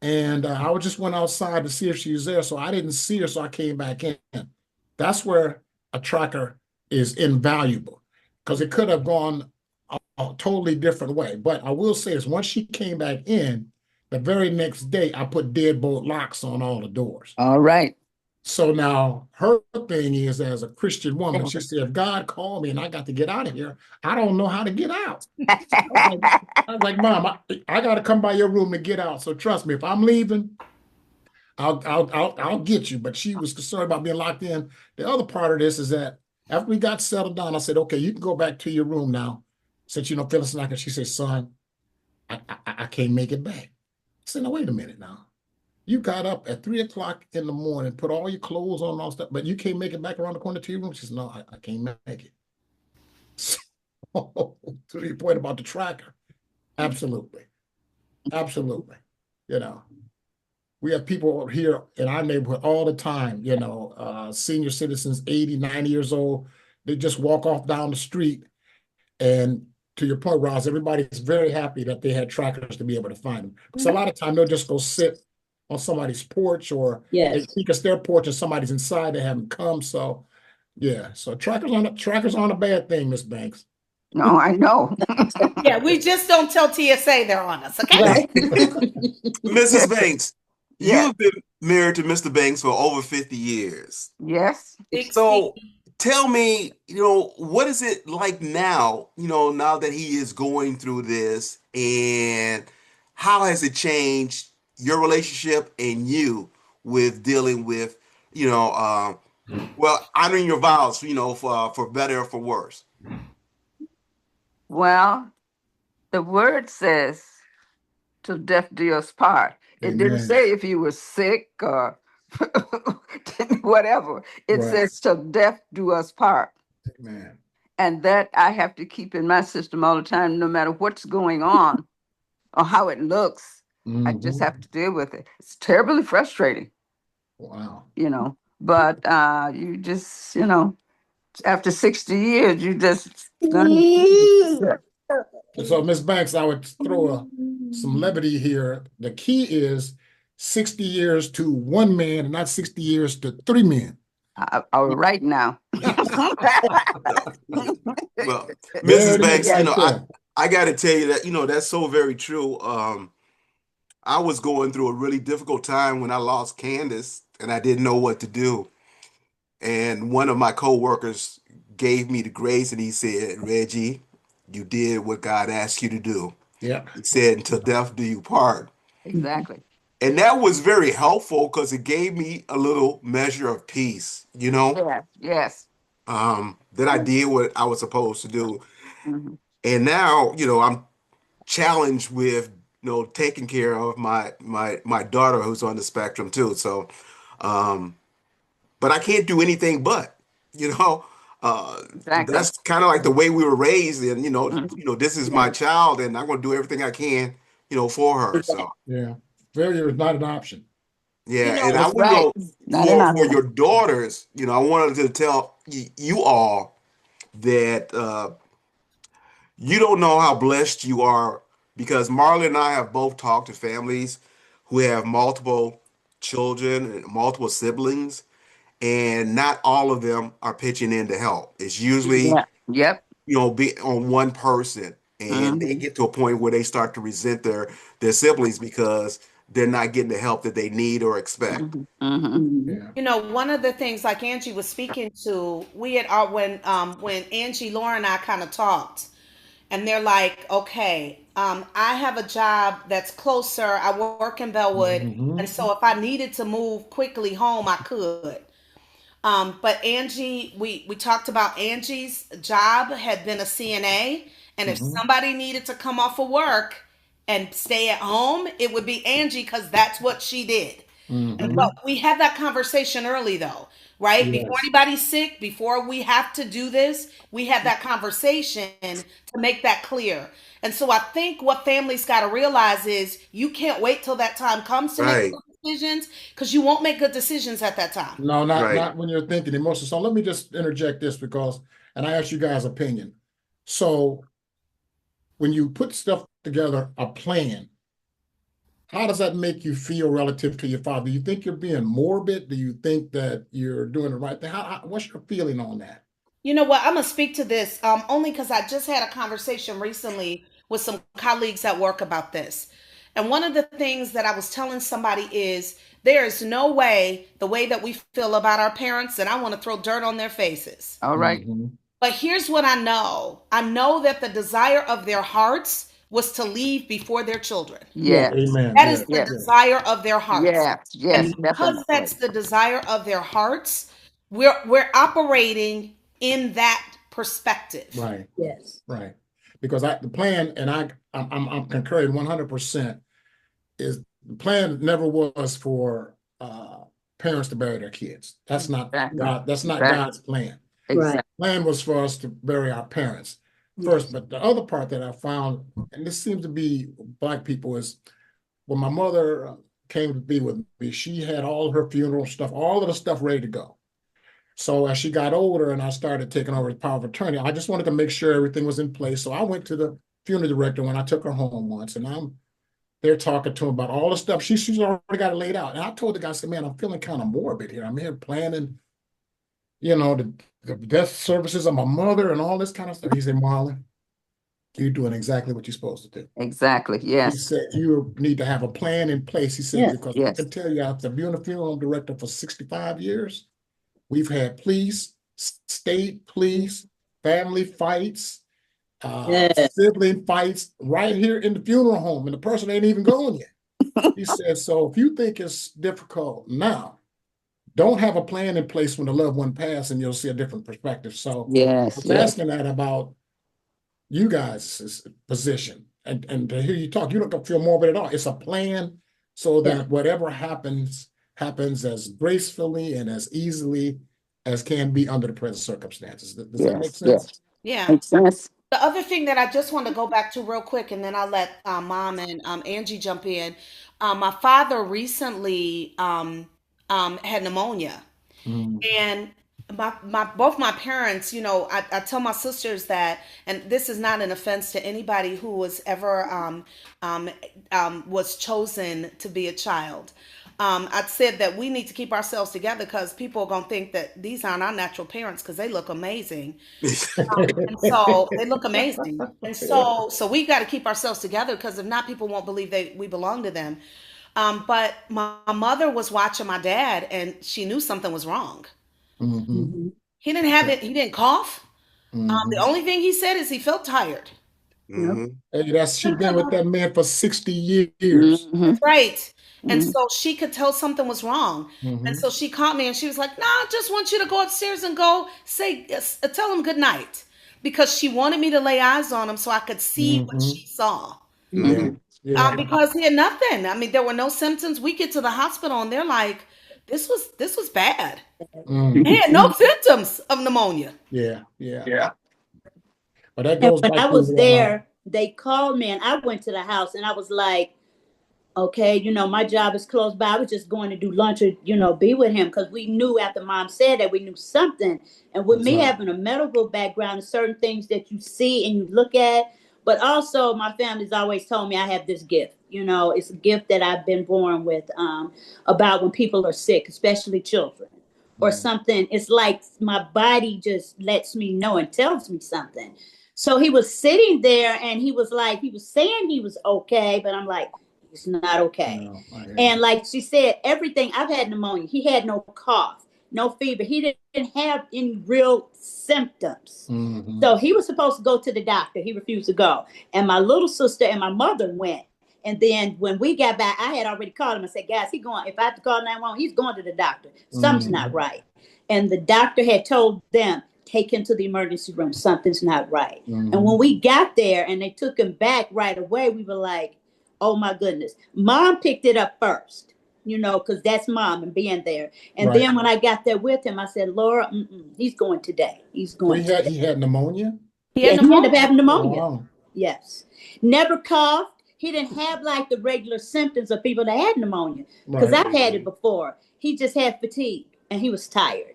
Speaker 2: And I just went outside to see if she was there. So I didn't see her, so I came back in. That's where a tracker is invaluable, because it could have gone a totally different way. But I will say is, once she came back in, the very next day, I put deadbolt locks on all the doors.
Speaker 5: All right.
Speaker 2: So now her thing is, as a Christian woman, she said, if God called me and I got to get out of here, I don't know how to get out. I was like, Mom, I got to come by your room to get out. So trust me, if I'm leaving, I'll get you. But she was concerned about being locked in. The other part of this is that after we got settled down, I said, okay, you can go back to your room now. Since, you know, Phyllis and I, she said, son, I can't make it back. I said, no, wait a minute now. You got up at 3 o'clock in the morning, put all your clothes on and all stuff, but you can't make it back around the corner to your room. She said, no, I can't make it. So, to your point about the tracker, absolutely. Absolutely. You know, we have people here in our neighborhood all the time, you know, senior citizens, 80, 90 years old. They just walk off down the street, and to your point, Roz, everybody's very happy that they had trackers to be able to find them. Because a lot of time they'll just go sit on somebody's porch, or they
Speaker 1: Yes.
Speaker 2: think it's their porch and somebody's inside, they haven't come. So yeah, so trackers aren't a bad thing, Miss Banks.
Speaker 5: No, I know.
Speaker 3: Yeah, we just don't tell TSA they're on us, okay?
Speaker 1: Right.
Speaker 4: Mrs. Banks, you
Speaker 5: Yes,
Speaker 4: have been married to Mr. Banks for over 50 years.
Speaker 5: yes.
Speaker 3: 60.
Speaker 4: So tell me, what is it like now, now that he is going through this, and how has it changed your relationship and you with dealing with, honoring your vows, for better or for worse?
Speaker 5: Well, the word says till death do us part. It didn't
Speaker 2: Amen.
Speaker 5: say if you were sick or whatever. It
Speaker 2: Right.
Speaker 5: says till death do us part.
Speaker 2: Amen.
Speaker 5: And that I have to keep in my system all the time, no matter what's going on or how it looks. I just
Speaker 2: Mhm.
Speaker 5: have to deal with it. It's terribly frustrating,
Speaker 2: Wow.
Speaker 5: but you just, after 60 years, you just
Speaker 2: So, Miss Banks, I would throw some levity here. The key is 60 years to one man and not 60 years to three men.
Speaker 5: right now.
Speaker 4: Well,
Speaker 2: There
Speaker 4: Mrs.
Speaker 2: it is
Speaker 4: Banks,
Speaker 2: right there.
Speaker 4: I got to tell you that, that's so very true. I was going through a really difficult time when I lost Candace and I didn't know what to do. And one of my coworkers gave me the grace and he said, Reggie, you did what God asked you to do.
Speaker 2: Yeah.
Speaker 4: He said, until death do you part.
Speaker 5: Exactly.
Speaker 4: And that was very helpful because it gave me a little measure of peace,
Speaker 5: Yeah. Yes.
Speaker 4: that I did what I was supposed to do.
Speaker 5: Mhm.
Speaker 4: And now, I'm challenged with, taking care of my daughter who's on the spectrum too. So, but I can't do anything but, you know,
Speaker 5: Exactly.
Speaker 4: that's kind of like the way we were raised, and
Speaker 5: Mhm.
Speaker 4: this is my child, and I'm going to do everything I can, for her. So
Speaker 2: Yeah. Failure is not an option.
Speaker 4: yeah,
Speaker 3: You know,
Speaker 4: and I
Speaker 5: That's
Speaker 4: would
Speaker 5: right. Not an
Speaker 4: for
Speaker 5: option.
Speaker 4: your daughters, I wanted to tell you all that you don't know how blessed you are, because Marlon and I have both talked to families who have multiple children and multiple siblings, and not all of them are pitching in to help. It's usually,
Speaker 5: Yeah. Yep.
Speaker 4: be on one person, and they
Speaker 5: Hmm.
Speaker 4: get to a point where they start to resent their siblings because they're not getting the help that they need or expect.
Speaker 5: Hmm. Hmm.
Speaker 2: Yeah.
Speaker 3: one of the things like Angie was speaking to, we had when Angie, Laura, and I kind of talked, and they're like, okay, I have a job that's closer. I work in Bellwood,
Speaker 2: Hmm.
Speaker 3: and so if I needed to move quickly home, I could. But Angie, we talked about Angie's job had been a CNA, and if
Speaker 2: Hmm.
Speaker 3: somebody needed to come off of work and stay at home, it would be Angie because that's what she did. And
Speaker 2: Hmm.
Speaker 3: but we had that conversation early though, right? Before
Speaker 2: Yes.
Speaker 3: anybody's sick, before we have to do this, we had that conversation to make that clear. And so I think what families got to realize is you can't wait till that time comes to make
Speaker 4: Right,
Speaker 3: good decisions, because you won't make good decisions at that time.
Speaker 2: No, not
Speaker 4: right.
Speaker 2: not when you're thinking emotional. So let me just interject this because, and I ask you guys' opinion. So when you put stuff together, a plan, how does that make you feel relative to your father? Do you think you're being morbid? Do you think that you're doing the right thing? What's your feeling on that?
Speaker 3: You know what? I'm gonna speak to this only because I just had a conversation recently with some colleagues at work about this. And one of the things that I was telling somebody is there is no way the way that we feel about our parents, and I want to throw dirt on their faces.
Speaker 5: All right.
Speaker 2: Hmm.
Speaker 3: But here's what I know. I know that the desire of their hearts was to leave before their children.
Speaker 2: Yeah,
Speaker 5: Yes.
Speaker 2: amen.
Speaker 3: That
Speaker 2: Yeah,
Speaker 3: is the
Speaker 5: Yes.
Speaker 2: yeah.
Speaker 3: desire of their hearts.
Speaker 5: Yes.
Speaker 3: And
Speaker 5: Yes.
Speaker 3: because
Speaker 5: Definitely.
Speaker 3: that's the desire of their hearts, we're operating in that perspective.
Speaker 2: Right,
Speaker 1: Yes.
Speaker 2: right. Because the plan, and I'm concurring 100%, is the plan never was for parents to bury their kids. That's not
Speaker 5: Exactly.
Speaker 2: God, that's not
Speaker 5: Exactly.
Speaker 2: God's plan.
Speaker 1: Right.
Speaker 5: Exactly.
Speaker 2: Plan was for us to bury our parents first.
Speaker 1: Yes.
Speaker 2: But the other part that I found, and this seems to be Black people, is when my mother came to be with me, she had all her funeral stuff, all of the stuff ready to go. So as she got older and I started taking over the power of attorney, I just wanted to make sure everything was in place. So I went to the funeral director when I took her home once, and I'm there talking to him about all the stuff. She's already got it laid out. And I told the guy, I said, man, I'm feeling kind of morbid here. I'm here planning, the death services of my mother and all this kind of stuff. He said, Marlon, you're doing exactly what you're supposed to do.
Speaker 5: Exactly.
Speaker 2: He
Speaker 5: Yes.
Speaker 2: said, you need to have a plan in place. He said,
Speaker 1: Yes.
Speaker 2: because I
Speaker 5: Yes.
Speaker 2: can tell you, after being a funeral director for 65 years, we've had police, state police, family fights,
Speaker 1: Yes.
Speaker 2: sibling fights right here in the funeral home, and the person ain't even gone yet. He said, so if you think it's difficult now, don't have a plan in place when the loved one passed, and you'll see a different perspective. So I
Speaker 5: Yes.
Speaker 2: was
Speaker 5: Yes.
Speaker 2: asking that about you guys' position, and to hear you talk, you don't feel morbid at all. It's a plan so that whatever happens as gracefully and as easily as can be under the present circumstances. Does that make
Speaker 5: Yes.
Speaker 2: sense?
Speaker 5: Yes.
Speaker 3: Yeah.
Speaker 5: Makes sense.
Speaker 3: The other thing that I just want to go back to real quick, and then I'll let Mom and Angie jump in. My father recently had pneumonia,
Speaker 2: Mm,
Speaker 3: and both my parents, I tell my sisters that, and this is not an offense to anybody who was ever was chosen to be a child. I said that we need to keep ourselves together because people are gonna think that these aren't our natural parents because they look amazing. And so they look amazing. And so we got to keep ourselves together because if not, people won't believe we belong to them. But my mother was watching my dad and she knew something was wrong.
Speaker 2: mhm,
Speaker 1: Mhm.
Speaker 3: He didn't have it. He didn't cough. The
Speaker 2: mhm.
Speaker 3: only thing he said is he felt tired.
Speaker 1: Yep.
Speaker 4: Mhm.
Speaker 2: Hey, she been with that man for 60 years.
Speaker 5: Mm-hmm.
Speaker 3: Right. And
Speaker 5: Mm-hmm.
Speaker 3: so she could tell something was wrong. And
Speaker 2: Mhm,
Speaker 3: so she called me and she was like, "Nah, I just want you to go upstairs and go tell him good night." Because she wanted me to lay eyes on him so I could see what
Speaker 2: mhm.
Speaker 3: she saw.
Speaker 4: Yeah.
Speaker 5: Mm-hmm.
Speaker 2: Yeah.
Speaker 3: Because he had nothing. I mean, there were no symptoms. We get to the hospital and they're like, this was bad. He
Speaker 2: Mhm.
Speaker 3: had no symptoms of pneumonia.
Speaker 2: Yeah. Yeah.
Speaker 5: Yeah.
Speaker 2: But that
Speaker 1: And
Speaker 2: goes
Speaker 1: when I
Speaker 2: back to
Speaker 1: was there, they called me and I went to the house and I was like, okay, my job is close by. I was just going to do lunch or, be with him because we knew after mom said that we knew something. And with me
Speaker 2: Right.
Speaker 1: having a medical background, certain things that you see and you look at, but also my family's always told me I have this gift. It's a gift that I've been born with about when people are sick, especially children or something. It's like my body just lets me know and tells me something. So he was sitting there and he was saying he was okay, but I'm like, it's not okay.
Speaker 2: No, I hear
Speaker 1: And
Speaker 2: you.
Speaker 1: like she said, everything, I've had pneumonia. He had no cough, no fever. He didn't have any real symptoms.
Speaker 2: Mhm.
Speaker 1: So he was supposed to go to the doctor. He refused to go. And my little sister and my mother went. And then when we got back, I had already called him and said, guys, if I have to call 911, he's going to the doctor. Something's not
Speaker 2: Mhm.
Speaker 1: right. And the doctor had told them, take him to the emergency room. Something's not right. And when
Speaker 2: Mhm.
Speaker 1: we got there and they took him back right away, we were like, oh my goodness. Mom picked it up first, because that's mom and being there. And
Speaker 2: Right.
Speaker 1: then when I got there with him, I said, Laura, he's going today. He's
Speaker 2: So
Speaker 1: going
Speaker 2: he had
Speaker 1: today.
Speaker 2: pneumonia?
Speaker 3: He
Speaker 1: Yeah,
Speaker 3: had
Speaker 1: he ended up
Speaker 3: pneumonia.
Speaker 1: having
Speaker 2: Oh,
Speaker 1: pneumonia.
Speaker 2: wow.
Speaker 1: Yes. Never coughed. He didn't have like the regular symptoms of people that had pneumonia because
Speaker 2: Right.
Speaker 1: I've had it before. He just had fatigue and he was tired.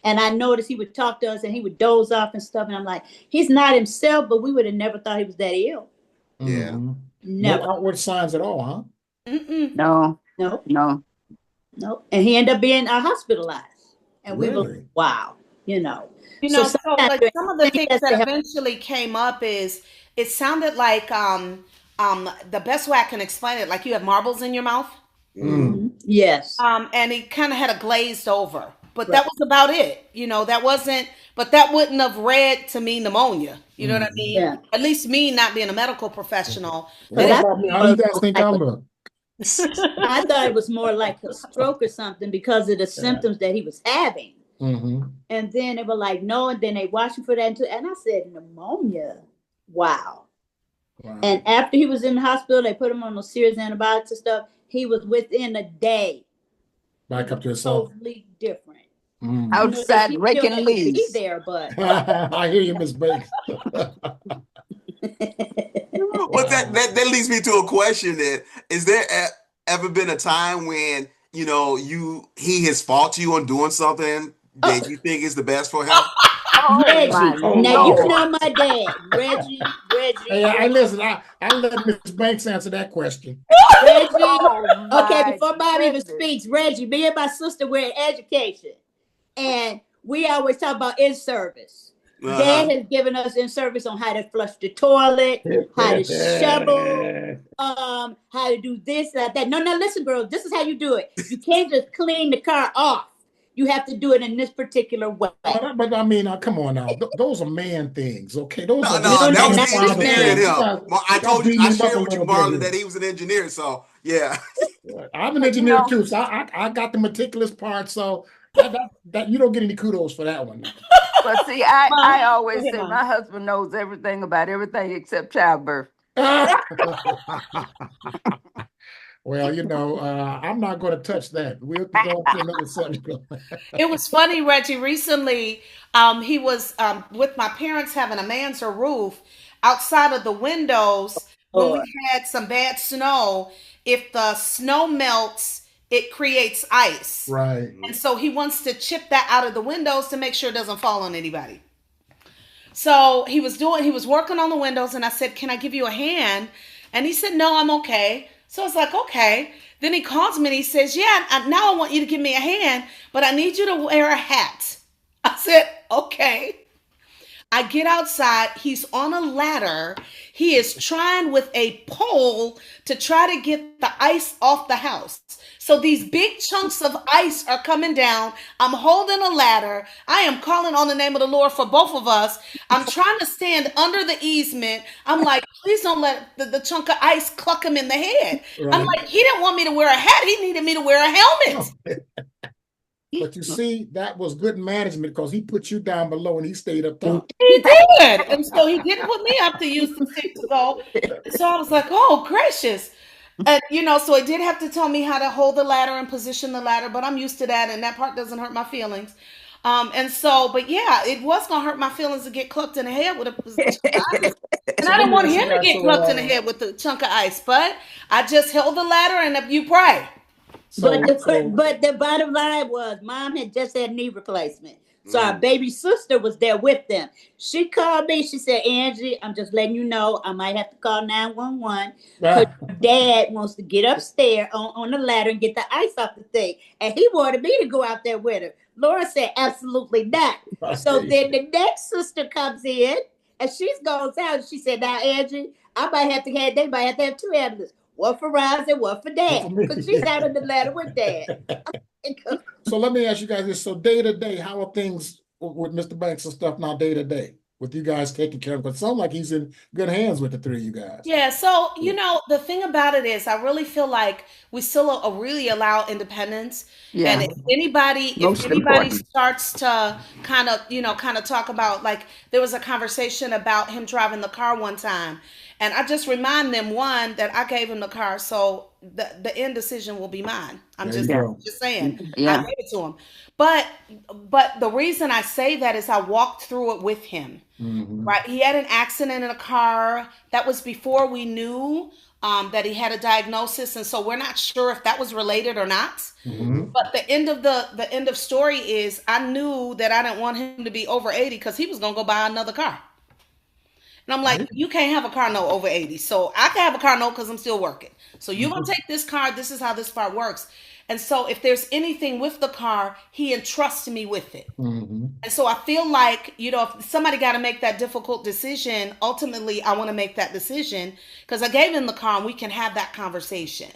Speaker 1: And I noticed he would talk to us and he would doze off and stuff. And I'm like, he's not himself, but we would have never thought he was that ill.
Speaker 4: Yeah.
Speaker 2: Mhm. No
Speaker 1: Never.
Speaker 2: outward signs at all, huh?
Speaker 3: Mm-mm.
Speaker 5: No.
Speaker 1: No,
Speaker 5: No.
Speaker 1: no. And he ended up being hospitalized. And we were,
Speaker 2: Really?
Speaker 1: wow, So
Speaker 3: So
Speaker 1: sometimes
Speaker 3: like
Speaker 1: your
Speaker 3: some of the
Speaker 1: instinct
Speaker 3: things
Speaker 1: has
Speaker 3: that
Speaker 1: to help.
Speaker 3: eventually came up is it sounded like the best way I can explain it, like you have marbles in your mouth.
Speaker 4: Mm.
Speaker 2: Mm.
Speaker 1: Mhm. Yes.
Speaker 3: And he kind of had a glazed over, but
Speaker 1: Right.
Speaker 3: that was about it. That wasn't, but that wouldn't have read to me pneumonia. You know what I
Speaker 2: Mhm.
Speaker 3: mean?
Speaker 1: Yeah.
Speaker 3: At least me not being a medical professional.
Speaker 2: What
Speaker 1: But
Speaker 3: They
Speaker 1: I
Speaker 2: about me? How
Speaker 1: thought
Speaker 2: you
Speaker 1: it
Speaker 2: guys
Speaker 1: was
Speaker 2: think
Speaker 1: like
Speaker 2: I
Speaker 1: a
Speaker 2: look?
Speaker 1: I thought it was more like a stroke or something because of the
Speaker 2: Yeah.
Speaker 1: symptoms that he was having.
Speaker 2: Mm-hmm.
Speaker 1: And then they were like, no, and then they watched him for that too. And I said, pneumonia. Wow.
Speaker 2: Wow.
Speaker 1: And after he was in the hospital, they put him on those serious antibiotics and stuff. He was within a day. He
Speaker 2: Back
Speaker 1: was
Speaker 2: up to yourself.
Speaker 1: totally different.
Speaker 2: Mm.
Speaker 1: They
Speaker 5: Outside
Speaker 1: still
Speaker 5: raking
Speaker 1: had to be
Speaker 5: leaves.
Speaker 1: there, but
Speaker 2: I hear you, Miss Banks.
Speaker 4: Well, that leads me to a question then. Is there ever been a time when, he has faulted you on doing something that you think is the best for health?
Speaker 5: Oh my
Speaker 1: Reggie. Now you
Speaker 5: Lord.
Speaker 1: know my dad, Reggie,
Speaker 2: Hey, listen, I let Miss Banks answer that question.
Speaker 1: Reggie.
Speaker 5: Oh
Speaker 1: Okay,
Speaker 5: my
Speaker 1: before Bob even
Speaker 5: goodness.
Speaker 1: speaks, Reggie, me and my sister were in education, and we always talk about in service.
Speaker 4: Uh-huh.
Speaker 1: Dad has given us in service on how to flush the toilet, how to shovel, how to do this, that. No, no, listen, girls, this is how you do it. You can't just clean the car off. You have to do it in this particular way.
Speaker 2: But I mean, come on now. Those are man things, okay? Those
Speaker 4: No,
Speaker 2: are
Speaker 1: No,
Speaker 4: no,
Speaker 2: man
Speaker 4: that was
Speaker 1: not
Speaker 2: and
Speaker 4: the
Speaker 1: this
Speaker 2: father
Speaker 4: engineer in
Speaker 1: time.
Speaker 2: things.
Speaker 4: him. I
Speaker 2: Y'all
Speaker 4: told you,
Speaker 2: beating
Speaker 4: I
Speaker 2: him up a
Speaker 4: shared with you,
Speaker 2: little bit
Speaker 4: Marlon, that
Speaker 2: here.
Speaker 4: he was an engineer. So yeah.
Speaker 2: I'm an
Speaker 5: But you
Speaker 2: engineer
Speaker 5: know,
Speaker 2: too, so I got the meticulous part. So that you don't get any kudos for that one.
Speaker 5: but see,
Speaker 3: Mom,
Speaker 5: I
Speaker 3: go
Speaker 5: always
Speaker 3: ahead,
Speaker 5: say
Speaker 3: Mom.
Speaker 5: my husband knows everything about everything except childbirth.
Speaker 2: Well, I'm not going to touch that. We'll go to another subject.
Speaker 3: It was funny, Reggie. Recently, he was with my parents having a mansard roof outside of the windows when we
Speaker 1: Lord.
Speaker 3: had some bad snow. If the snow melts, it creates ice.
Speaker 2: Right.
Speaker 3: And so he wants to chip that out of the windows to make sure it doesn't fall on anybody. So he was working on the windows, and I said, "Can I give you a hand?" And he said, "No, I'm okay." So I was like, "Okay." Then he calls me and he says, "Yeah, now I want you to give me a hand, but I need you to wear a hat." I said, "Okay." I get outside. He's on a ladder. He is trying with a pole to try to get the ice off the house. So these big chunks of ice are coming down. I'm holding a ladder. I am calling on the name of the Lord for both of us. I'm trying to stand under the easement. I'm like, please don't let the chunk of ice cluck him in the head. I'm
Speaker 2: Right.
Speaker 3: like, he didn't want me to wear a hat. He needed me to wear a helmet.
Speaker 2: But you see, that was good management because he put you down below and he stayed up top.
Speaker 3: He did. And so he didn't put me up to use the stick to go. So I was like, oh, gracious. And, so it did have to tell me how to hold the ladder and position the ladder, but I'm used to that, and that part doesn't hurt my feelings. But yeah, it was going to hurt my feelings to get clucked in the head with a chunk of ice. And
Speaker 2: So
Speaker 3: I
Speaker 2: let
Speaker 3: didn't
Speaker 2: me
Speaker 3: want
Speaker 2: ask you
Speaker 3: him to
Speaker 2: guys.
Speaker 3: get clucked in the head with a chunk of ice, but I just held the ladder and you pray.
Speaker 1: But
Speaker 2: So
Speaker 1: the bottom line was mom had just had knee replacement. So our
Speaker 4: Mm.
Speaker 1: baby sister was there with them. She called me. She said, Angie, I'm just letting you know I might have to call 911 because dad wants to get upstairs on the ladder and get the ice off the thing. And he wanted me to go out there with her. Laura said, absolutely not. So then the next sister comes in and she's goes out. And she said, now, Angie, they might have to have two ambulances. One for Roz and one for
Speaker 2: for
Speaker 1: dad.
Speaker 2: me.
Speaker 1: Because she's out on the ladder with dad.
Speaker 2: So let me ask you guys this. So day to day, how are things with Mr. Banks and stuff now day to day? With you guys taking care of him? Because it sounds like he's in good hands with the three of you guys.
Speaker 3: Yeah, so the thing about it is, I really feel like we still really allow independence. And
Speaker 5: Yeah,
Speaker 3: if
Speaker 5: most
Speaker 3: anybody
Speaker 5: important.
Speaker 3: starts to kind of talk about, like, there was a conversation about him driving the car one time, and I just remind them, one, that I gave him the car, so the end decision will be mine. I'm
Speaker 2: There you
Speaker 3: just
Speaker 5: Yeah,
Speaker 2: go.
Speaker 3: saying, I
Speaker 5: yeah.
Speaker 3: gave it to him. But the reason I say that is I walked through it with him.
Speaker 2: Hmm.
Speaker 3: Right. He had an accident in a car. That was before we knew that he had a diagnosis, and so we're not sure if that was related or not.
Speaker 2: Hmm.
Speaker 3: But the end of story is I knew that I didn't want him to be over 80 because he was gonna go buy another car. And I'm like, you can't have a car note over 80. So I can have a car note because I'm still working. So you're gonna take this car. This is how this part works. And so if there's anything with the car, he entrusts me with it.
Speaker 2: Hmm.
Speaker 3: And so I feel like, if somebody got to make that difficult decision, ultimately I want to make that decision because I gave him the car and we can have that conversation.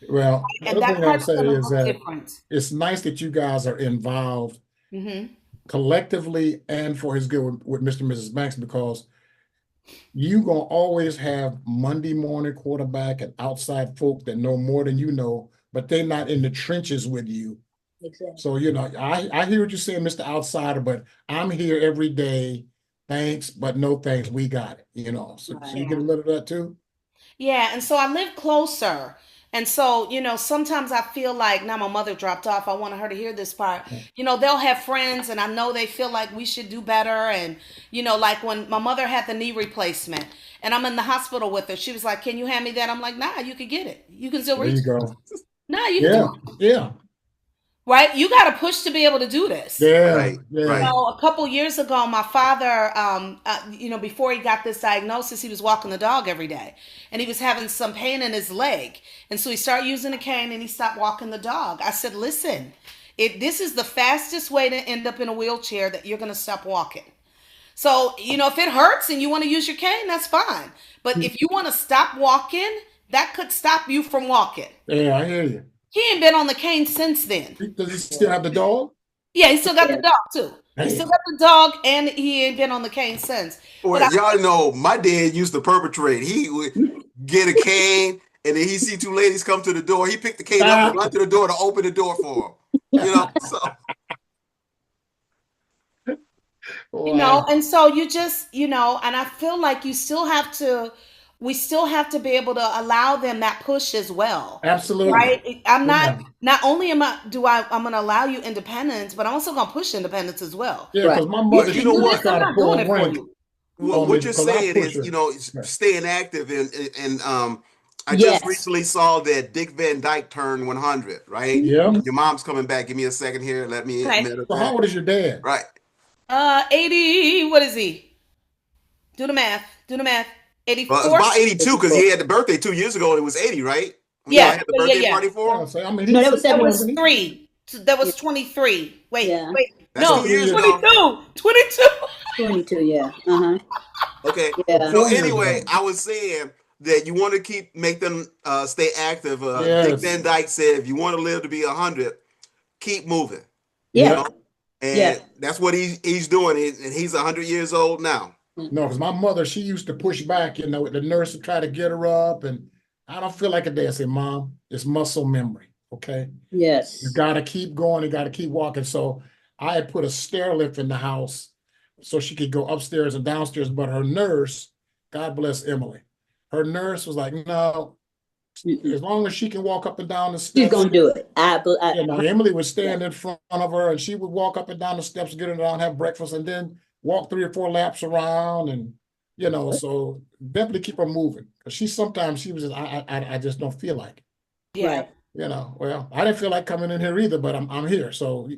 Speaker 2: Well, the
Speaker 3: And
Speaker 2: other
Speaker 3: that
Speaker 2: thing I'll
Speaker 3: part's
Speaker 2: say
Speaker 3: going to
Speaker 2: is
Speaker 3: look
Speaker 2: that
Speaker 3: different.
Speaker 2: it's nice that you guys are involved
Speaker 3: Hmm.
Speaker 2: collectively and for his good with Mr. and Mrs. Banks because you gonna always have Monday morning quarterback and outside folk that know more than you know, but they're not in the trenches with you.
Speaker 1: Exactly.
Speaker 2: So, I hear what you're saying, Mr. Outsider, but I'm here every day. Thanks, but no thanks. We got it, So you get a little of that too?
Speaker 3: Yeah. And so I live closer. And so, sometimes I feel like now my mother dropped off. I want her to hear this part. They'll have friends and I know they feel like we should do better. And, like when my mother had the knee replacement and I'm in the hospital with her, she was like, can you hand me that? I'm like, nah, you can get it. You can still
Speaker 2: There
Speaker 3: reach
Speaker 2: you
Speaker 3: it.
Speaker 2: go.
Speaker 3: Nah, you can
Speaker 2: Yeah,
Speaker 3: do it.
Speaker 2: yeah.
Speaker 3: right? You got to push to be able to do this.
Speaker 2: Yeah,
Speaker 4: Right,
Speaker 2: yeah.
Speaker 4: right.
Speaker 3: A couple years ago, my father, before he got this diagnosis, he was walking the dog every day, and he was having some pain in his leg, and so he started using a cane, and he stopped walking the dog. I said, "Listen, this is the fastest way to end up in a wheelchair that you're going to stop walking. So, if it hurts and you want to use your cane, that's fine. But if you want to stop walking, that could stop you from walking."
Speaker 2: Yeah, I hear you.
Speaker 3: He ain't been on the cane since then.
Speaker 2: Does he still have the dog?
Speaker 3: Yeah, he still got the dog too. He
Speaker 2: Damn.
Speaker 3: still got the dog, and he ain't been on the cane since.
Speaker 4: Well,
Speaker 3: But
Speaker 4: y'all know my dad used to perpetrate. He would get a cane, and then he see two ladies come to the door. He picked the cane up and run to the door to open the door for them. So
Speaker 2: Wow.
Speaker 3: and so you just, and I feel like we still have to be able to allow them that push as well.
Speaker 2: Absolutely.
Speaker 3: Right? I'm
Speaker 2: Yeah.
Speaker 3: not only I'm going to allow you independence, but I'm also going to push independence as well.
Speaker 2: Yeah, because my mother,
Speaker 4: you
Speaker 2: she
Speaker 4: know
Speaker 2: used
Speaker 4: what?
Speaker 2: to try to
Speaker 3: I'm
Speaker 2: pull
Speaker 3: doing it for
Speaker 2: rank
Speaker 3: you.
Speaker 2: on me
Speaker 4: what you're
Speaker 2: because I
Speaker 4: saying
Speaker 2: push
Speaker 4: is,
Speaker 2: her.
Speaker 4: staying active, and I
Speaker 1: Yes.
Speaker 4: just recently saw that Dick Van Dyke turned 100, right?
Speaker 2: Yeah.
Speaker 4: Your mom's coming back. Give me a second here. Let me
Speaker 3: Okay.
Speaker 4: admit
Speaker 2: So how
Speaker 4: that.
Speaker 2: old is your dad?
Speaker 4: Right.
Speaker 3: 80, what is he? Do the math. 84?
Speaker 4: Well, it's about 82 because he had the birthday 2 years ago and it was 80, right? When y'all
Speaker 3: Yeah,
Speaker 4: had the birthday
Speaker 3: yeah.
Speaker 4: party for
Speaker 2: Yeah,
Speaker 4: him?
Speaker 2: so, I mean,
Speaker 1: No, that
Speaker 2: he's
Speaker 1: was
Speaker 3: That
Speaker 1: 7
Speaker 3: was
Speaker 1: years.
Speaker 3: 3. That was 23. Wait,
Speaker 1: Yeah.
Speaker 4: That's
Speaker 3: No,
Speaker 4: 2 years
Speaker 3: 22.
Speaker 4: ago.
Speaker 3: 22.
Speaker 1: 22, yeah. Uh-huh.
Speaker 4: Okay.
Speaker 1: Yeah.
Speaker 4: So
Speaker 2: 4 years
Speaker 4: anyway,
Speaker 2: ago.
Speaker 4: I was saying that you want to make them stay active. Dick
Speaker 2: Yes.
Speaker 4: Van Dyke said, if you want to live to be 100, keep moving.
Speaker 1: Yeah.
Speaker 4: And
Speaker 1: Yeah.
Speaker 4: that's what he's doing. And he's 100 years old now.
Speaker 2: No, because my mother, she used to push back, the nurse would try to get her up, and I don't feel like a day. I say, Mom, it's muscle memory, okay? You
Speaker 1: Yes.
Speaker 2: got to keep going, you got to keep walking. So I had put a stair lift in the house so she could go upstairs and downstairs, but her nurse, God bless Emily, her nurse was like, no, as long as she can walk up and down the
Speaker 1: She's
Speaker 2: steps.
Speaker 1: gonna do it.
Speaker 2: Emily would stand in front of her and she would walk up and down the steps, get her down, have breakfast, and then walk 3 or 4 laps around. And so definitely keep her moving. Because sometimes she was just, I just don't feel like it.
Speaker 3: Yeah.
Speaker 1: Right.
Speaker 2: Well, I didn't feel like coming in here either, but I'm here. So,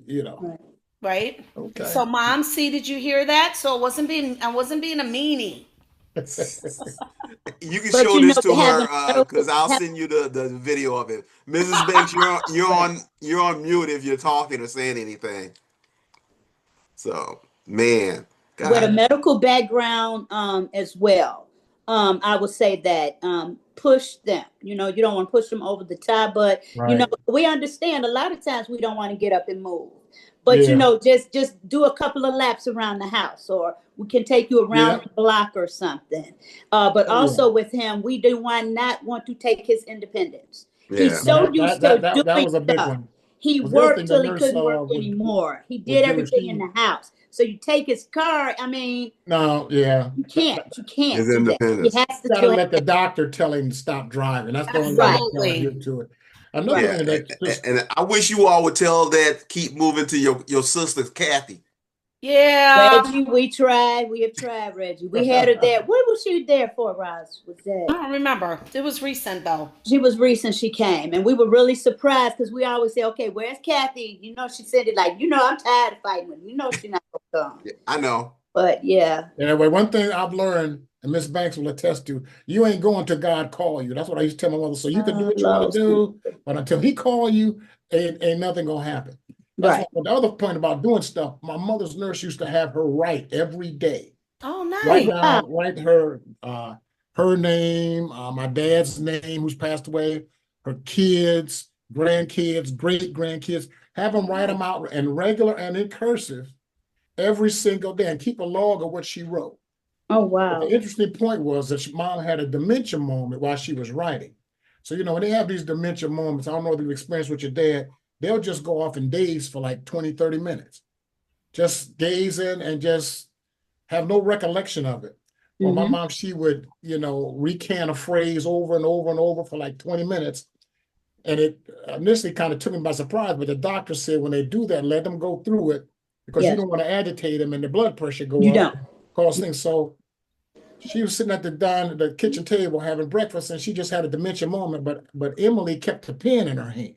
Speaker 3: Right.
Speaker 2: Okay.
Speaker 3: So, Mom, see, did you hear that? So I wasn't being a meanie.
Speaker 4: You can
Speaker 1: But
Speaker 4: show this to
Speaker 1: having
Speaker 4: her because I'll send you the video of it. Mrs. Banks, you're on mute if you're talking or saying anything. So, man,
Speaker 1: with a
Speaker 4: God.
Speaker 1: medical background as well. I would say that push them. You don't want to push them over the top, but
Speaker 2: Right.
Speaker 1: we understand a lot of times we don't want to get up and move. But
Speaker 2: Yeah.
Speaker 1: just do a couple of laps around the house, or we can take you around the block or something. But also with him, we do not want to take his independence.
Speaker 4: Yeah.
Speaker 1: He's so used to
Speaker 2: that
Speaker 1: doing
Speaker 2: was a big
Speaker 1: stuff.
Speaker 2: one.
Speaker 1: He
Speaker 2: The other thing
Speaker 1: worked
Speaker 2: the
Speaker 1: till he
Speaker 2: nurse
Speaker 1: couldn't work
Speaker 2: would
Speaker 1: anymore. He
Speaker 2: do
Speaker 1: did
Speaker 2: is
Speaker 1: everything in the house. So you take his car. I mean,
Speaker 2: No, yeah.
Speaker 1: you can't
Speaker 4: His
Speaker 1: do that. He
Speaker 4: independence.
Speaker 1: has to
Speaker 2: You gotta
Speaker 1: still
Speaker 2: let the doctor tell him to stop driving. That's the only way
Speaker 3: Absolutely.
Speaker 2: to get to it. Another
Speaker 4: Yeah,
Speaker 2: thing that just
Speaker 4: and I wish you all would tell that keep moving to your sister Kathy.
Speaker 3: Yeah.
Speaker 1: Reggie, we have tried, Reggie. We had her there. What was she there for, Roz? Was
Speaker 3: I
Speaker 1: that?
Speaker 3: don't remember. It was recent though.
Speaker 1: She was recent, she came. And we were really surprised because we always say, okay, where's Kathy? She said it like, I'm tired of fighting with her. She's not going to come.
Speaker 4: Yeah, I know.
Speaker 1: But yeah.
Speaker 2: anyway, one thing I've learned, and Miss Banks will attest to, you ain't going till God call you. That's what I used to tell my mother. So you can do what you want to do, but until he call you, ain't nothing gonna happen. That's
Speaker 1: Right.
Speaker 2: the other point about doing stuff. My mother's nurse used to have her write every day.
Speaker 3: Oh, nice.
Speaker 2: Write her name, my dad's name, who's passed away, her kids, grandkids, great grandkids. Have them write them out in regular and in cursive every single day and keep a log of what she wrote.
Speaker 1: Oh,
Speaker 2: But
Speaker 1: wow.
Speaker 2: the interesting point was that mom had a dementia moment while she was writing. So, when they have these dementia moments, I don't know if you've experienced with your dad, they'll just go off in daze for like 20, 30 minutes. Just gazing and just have no recollection of it. Well, my mom, she would, recant a phrase over and over and over for like 20 minutes. And it initially kind of took me by surprise, but the doctor said when they do that, let them go through it because you don't want to agitate them and the blood pressure go
Speaker 1: You
Speaker 2: up.
Speaker 1: don't.
Speaker 2: Cause things. So she was sitting at the kitchen table having breakfast and she just had a dementia moment, but Emily kept the pen in her hand.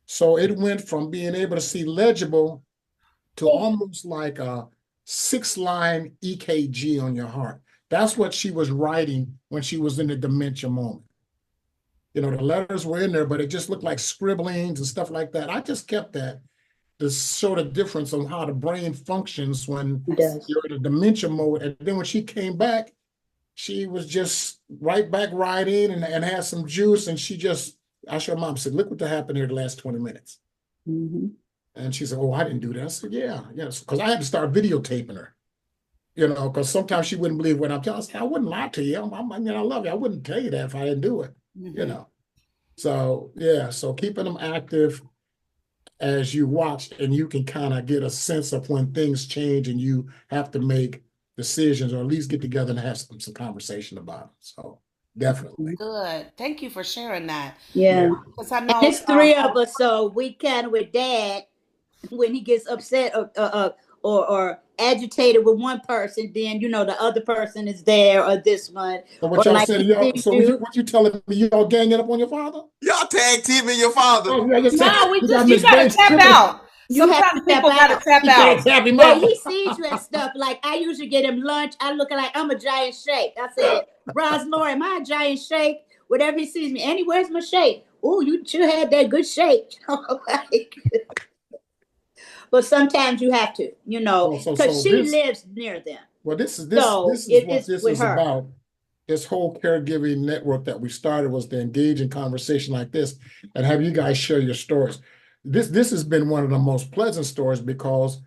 Speaker 2: So it went from being able to see legible to almost like a 6-line EKG on your heart. That's what she was writing when she was in the dementia moment. The letters were in there, but it just looked like scribblings and stuff like that. I just kept that to show the difference on how the brain functions when
Speaker 1: It does.
Speaker 2: you're in a dementia mode. And then when she came back, she was just right back writing and had some juice. And I showed mom, said, look what happened here the last 20 minutes.
Speaker 1: Mm-hmm.
Speaker 2: And she said, oh, I didn't do that. I said, yeah, yes. Because I had to start videotaping her, because sometimes she wouldn't believe what I'm telling her. I wouldn't lie to you. I love you. I wouldn't tell you that if I didn't do it, So, yeah, so keeping them active as you watch, and you can kind of get a sense of when things change and you have to make decisions or at least get together and have some conversation about it. So definitely.
Speaker 3: Good. Thank you for sharing that.
Speaker 1: Yeah.
Speaker 3: Because I
Speaker 1: And
Speaker 3: know
Speaker 1: it's three of us, so we kind of with dad when he gets upset or agitated with one person, then the other person is there or this one.
Speaker 2: So
Speaker 1: Or
Speaker 2: what y'all
Speaker 1: like
Speaker 2: said,
Speaker 1: he sees you.
Speaker 2: what you telling me, y'all ganging up on your father?
Speaker 4: Y'all tag teaming your father.
Speaker 2: Oh, yeah, just
Speaker 3: no, we
Speaker 2: you got
Speaker 3: just you
Speaker 2: Miss
Speaker 3: gotta
Speaker 2: Banks
Speaker 3: tap
Speaker 2: tripping.
Speaker 3: out.
Speaker 1: You have to
Speaker 3: Sometimes
Speaker 1: tap
Speaker 3: people gotta
Speaker 1: out.
Speaker 3: tap
Speaker 2: You gotta
Speaker 3: out.
Speaker 2: tap him
Speaker 1: Well,
Speaker 2: out.
Speaker 1: he sees you and stuff. Like I usually get him lunch. I look like I'm a giant shake. I said, Roslyn, am I a giant shake? Whatever he sees me. Annie, where's my shake? Oh, you sure had that good shake. Like, but sometimes you have to, because she lives near them.
Speaker 2: Well, this is
Speaker 1: So
Speaker 2: what
Speaker 1: it's
Speaker 2: this
Speaker 1: with
Speaker 2: is
Speaker 1: her.
Speaker 2: about. This whole caregiving network that we started was to engage in conversation like this and have you guys share your stories. This has been one of the most pleasant stories because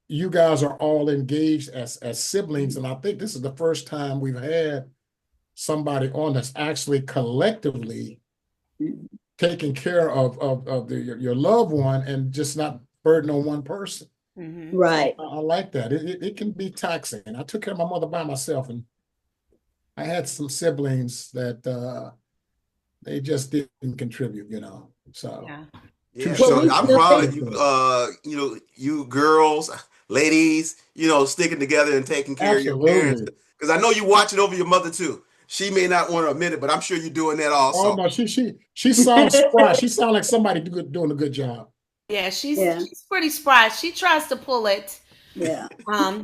Speaker 2: you guys are all engaged as siblings, and I think this is the first time we've had somebody on that's actually collectively taking care of your loved one and just not burden on one person.
Speaker 1: Right.
Speaker 2: So I like that. It can be taxing. I took care of my mother by myself, and I had some siblings that they just didn't contribute, So
Speaker 4: Yeah,
Speaker 2: touche.
Speaker 4: so
Speaker 1: we
Speaker 4: I'm
Speaker 1: still
Speaker 4: proud
Speaker 1: think
Speaker 4: of you, you girls, ladies, sticking together and taking care of your parents.
Speaker 2: Absolutely.
Speaker 4: Because I know you're watching over your mother too. She may not want to admit it, but I'm sure you're doing that
Speaker 2: Oh
Speaker 4: also.
Speaker 2: no, she sounds spry. She sounds like somebody doing a good job.
Speaker 3: Yeah,
Speaker 1: Yeah.
Speaker 3: she's pretty spry. She tries to pull it.
Speaker 1: Yeah.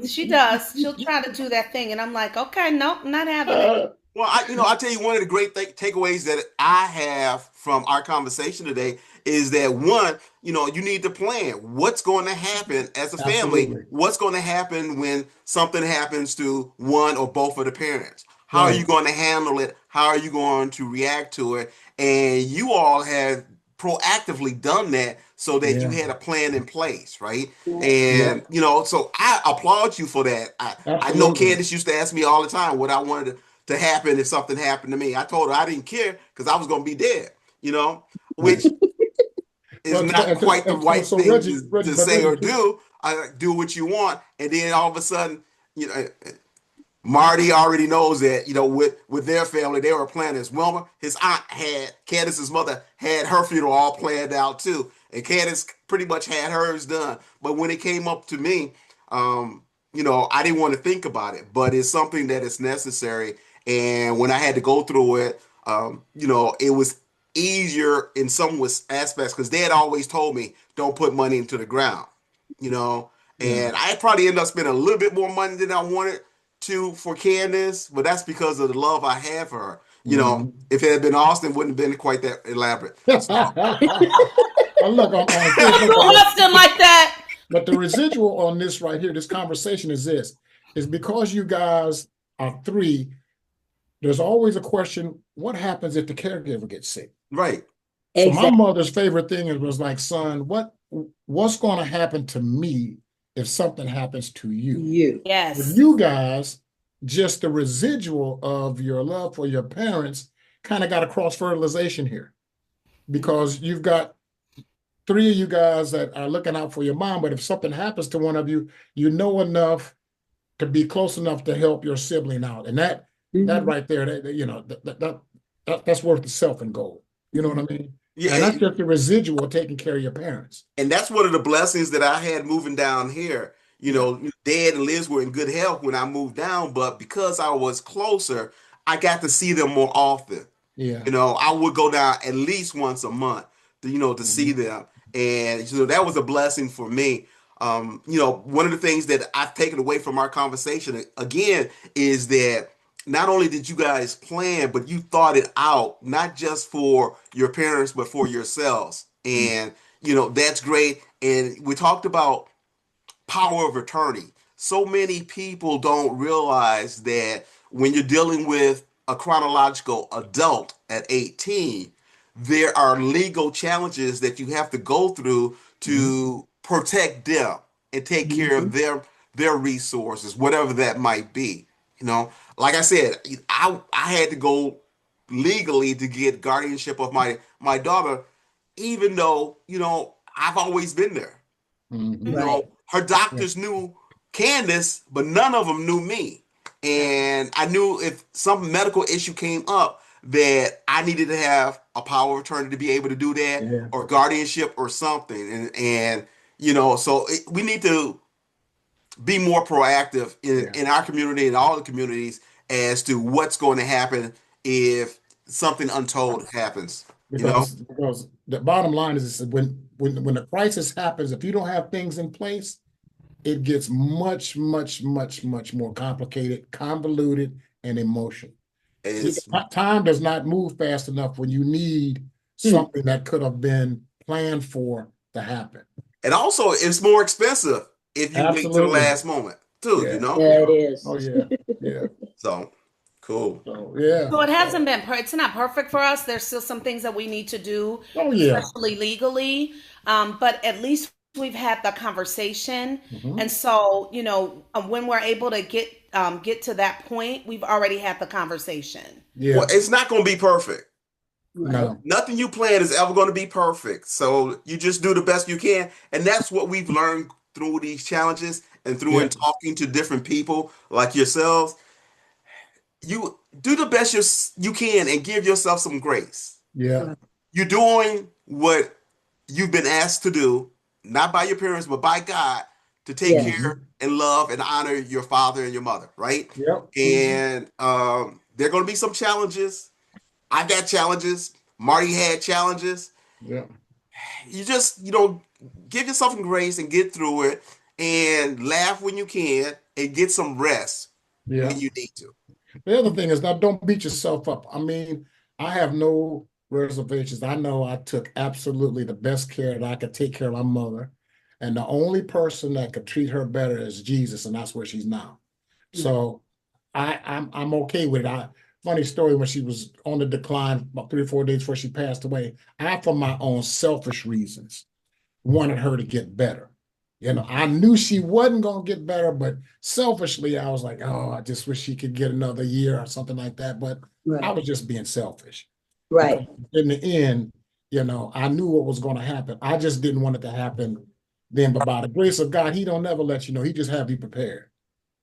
Speaker 3: She does. She'll try to do that thing, and I'm like, okay, nope, not having it.
Speaker 4: Well, I tell you, one of the great takeaways that I have from our conversation today is that one, you need to plan what's going to happen as a family.
Speaker 2: Absolutely.
Speaker 4: What's going to happen when something happens to one or both of the parents? How are
Speaker 2: Right.
Speaker 4: you going to handle it? How are you going to react to it? And you all have proactively done that so that you
Speaker 2: Yeah.
Speaker 4: had a plan in place, right?
Speaker 2: Yeah.
Speaker 4: And so I applaud you for that. I know
Speaker 2: Absolutely.
Speaker 4: Candace used to ask me all the time what I wanted to happen if something happened to me. I told her I didn't care because I was going to be dead, which is
Speaker 2: Well,
Speaker 4: not quite the right
Speaker 2: so
Speaker 4: thing
Speaker 2: Reggie,
Speaker 4: to
Speaker 2: but
Speaker 4: say or
Speaker 2: Reggie,
Speaker 4: do. Do what you want, and then all of a sudden, you know, Marty already knows that with their family they were planning. As Wilma, his aunt had Candace's mother had her funeral all planned out too, and Candace pretty much had hers done. But when it came up to me, I didn't want to think about it, but it's something that is necessary. And when I had to go through it, it was easier in some aspects because they had always told me don't put money into the ground, you know.
Speaker 2: yeah.
Speaker 4: And I probably ended up spending a little bit more money than I wanted to for Candace, but that's because of the love I have for her.
Speaker 2: Mhm.
Speaker 4: If it had been Austin, it wouldn't have been quite that elaborate. So,
Speaker 2: Well, look on
Speaker 3: Don't do Austin like that.
Speaker 2: but the residual on this right here, this conversation is because you guys are three. There's always a question: what happens if the caregiver gets sick?
Speaker 4: right.
Speaker 2: So my
Speaker 1: Exactly.
Speaker 2: mother's favorite thing was like, son, what's going to happen to me if something happens to you?
Speaker 1: You.
Speaker 2: With
Speaker 3: Yes.
Speaker 2: you guys, just the residual of your love for your parents kind of got a cross fertilization here because you've got three of you guys that are looking out for your mom. But if something happens to one of you, you know enough to be close enough to help your sibling out, and that right there, that's worth itself in gold. You know what I mean? And
Speaker 4: Yeah,
Speaker 2: that's just the residual of taking care of your parents.
Speaker 4: and that's one of the blessings that I had moving down here.
Speaker 2: Yeah.
Speaker 4: Dad and Liz were in good health when I moved down, but because I was closer, I got to see them more often.
Speaker 2: Yeah.
Speaker 4: I would go down at least once a month to see
Speaker 2: Mhm.
Speaker 4: them. And so that was a blessing for me. One of the things that I've taken away from our conversation again is that not only did you guys plan, but you thought it out, not just for your parents, but for yourselves. And, that's great. And we talked about power of attorney. So many people don't realize that when you're dealing with a chronological adult at 18, there are legal challenges that you have to go through to protect them and take care of their resources, whatever that might be. Like I said, I had to go legally to get guardianship of my daughter, even though, I've always been there.
Speaker 2: Mhm.
Speaker 1: Right.
Speaker 4: Her
Speaker 2: Yeah.
Speaker 4: doctors knew Candace, but none of them knew me. And I knew if some medical issue came up that I needed to have a power of attorney to be able to do that
Speaker 2: Yeah.
Speaker 4: or guardianship or something. And so we need to be more proactive
Speaker 2: Yeah.
Speaker 4: in our community and all the communities as to what's going to happen if something untold happens.
Speaker 2: Because the bottom line is when the crisis happens, if you don't have things in place, it gets much, much, much, much more complicated, convoluted, and emotional.
Speaker 1: It
Speaker 4: It's
Speaker 2: Time does not move fast enough when you need
Speaker 1: does.
Speaker 2: something that could have been planned for to happen.
Speaker 4: and also it's more expensive if you wait to the
Speaker 2: Absolutely.
Speaker 4: last moment too.
Speaker 2: Yeah.
Speaker 1: Yeah, it
Speaker 2: Oh
Speaker 1: is.
Speaker 2: yeah. Yeah.
Speaker 4: So cool.
Speaker 2: So yeah.
Speaker 3: So it
Speaker 2: So
Speaker 3: hasn't been, it's not perfect for us. There's still some things that we need to do,
Speaker 2: oh yeah.
Speaker 3: especially legally. But at least we've had the conversation.
Speaker 2: Mhm.
Speaker 3: And so, when we're able to get to that point, we've already had the conversation.
Speaker 4: Well,
Speaker 2: Yeah.
Speaker 4: it's not going to be perfect.
Speaker 1: Right.
Speaker 2: No.
Speaker 4: Nothing you plan is ever going to be perfect. So you just do the best you can. And that's what we've learned through these challenges and through in
Speaker 2: Yeah.
Speaker 4: talking to different people like yourselves. You do the best you can and give yourself some grace.
Speaker 2: Yeah.
Speaker 1: Right.
Speaker 4: You're doing what you've been asked to do, not by your parents, but by God, to take
Speaker 1: Yes.
Speaker 4: care
Speaker 2: Mhm.
Speaker 4: and love and honor your father and your mother, right?
Speaker 2: Yep.
Speaker 4: And there are going to be some challenges. I got challenges. Marty had challenges.
Speaker 2: Yeah.
Speaker 4: You just, give yourself some grace and get through it and laugh when you can and get some rest
Speaker 2: Yeah.
Speaker 4: when you need to.
Speaker 2: The other thing is that don't beat yourself up. I mean, I have no reservations. I know I took absolutely the best care that I could take care of my mother. And the only person that could treat her better is Jesus, and that's where she's now. So I'm okay with it. Funny story, when she was on the decline about 3 or 4 days before she passed away, I, for my own selfish reasons, wanted her to get better. I knew she wasn't going to get better, but selfishly, I was like, oh, I just wish she could get another year or something like that. But I
Speaker 1: Right.
Speaker 2: was just being selfish because
Speaker 1: Right.
Speaker 2: in the end, I knew what was going to happen. I just didn't want it to happen then. But by the grace of God, He don't never let you know. He just have you prepared.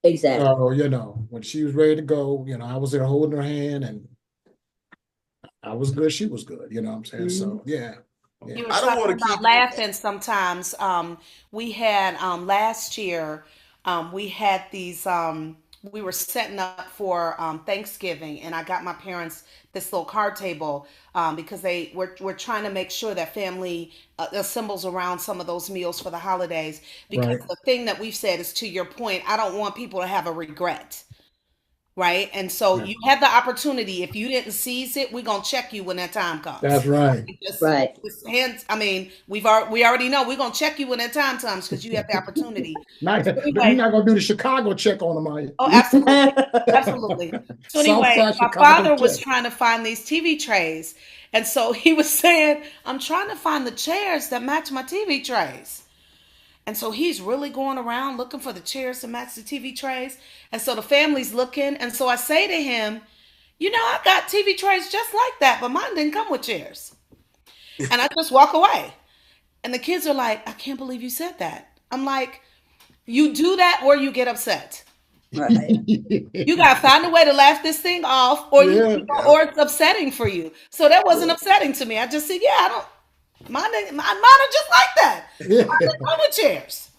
Speaker 1: Exactly.
Speaker 2: So, when she was ready to go, I was there holding her hand, and I was good. She was good. You know what I'm saying? So, yeah.
Speaker 3: You
Speaker 2: Yeah.
Speaker 3: were
Speaker 4: I don't
Speaker 3: talking
Speaker 4: want to
Speaker 3: about
Speaker 4: keep you.
Speaker 3: laughing sometimes. We had last year, we had these, we were setting up for Thanksgiving, and I got my parents this little card table because we're trying to make sure that family assembles around some of those meals for the holidays. Because
Speaker 2: Right.
Speaker 3: the thing that we've said is, to your point, I don't want people to have a regret. Right. And so
Speaker 2: Yeah.
Speaker 3: you had the opportunity. If you didn't seize it, we're gonna check you when that time
Speaker 2: That's
Speaker 3: comes.
Speaker 2: right.
Speaker 1: Right.
Speaker 3: Just hands. I mean, we already know we're gonna check you when that time comes because you have the opportunity.
Speaker 2: Not,
Speaker 3: So
Speaker 2: you're
Speaker 3: anyway,
Speaker 2: not going to do the Chicago check on them, are you?
Speaker 3: oh, absolutely, absolutely. So anyway,
Speaker 2: Southside
Speaker 3: my
Speaker 2: Chicago
Speaker 3: father was
Speaker 2: check.
Speaker 3: trying to find these TV trays, and so he was saying, "I'm trying to find the chairs that match my TV trays." And so he's really going around looking for the chairs to match the TV trays. And so the family's looking. And so I say to him, I got TV trays just like that, but mine didn't come with chairs. And I just walk away. And the kids are like, I can't believe you said that. I'm like, you do that or you get upset.
Speaker 1: Right.
Speaker 3: You gotta find a way to laugh this thing off, or
Speaker 2: Yeah.
Speaker 4: Yeah.
Speaker 3: or it's upsetting for you. So that wasn't
Speaker 2: Yeah.
Speaker 3: upsetting to me. I just said, yeah, I don't mine are just like that.
Speaker 2: Yeah.
Speaker 3: Mine didn't come with chairs.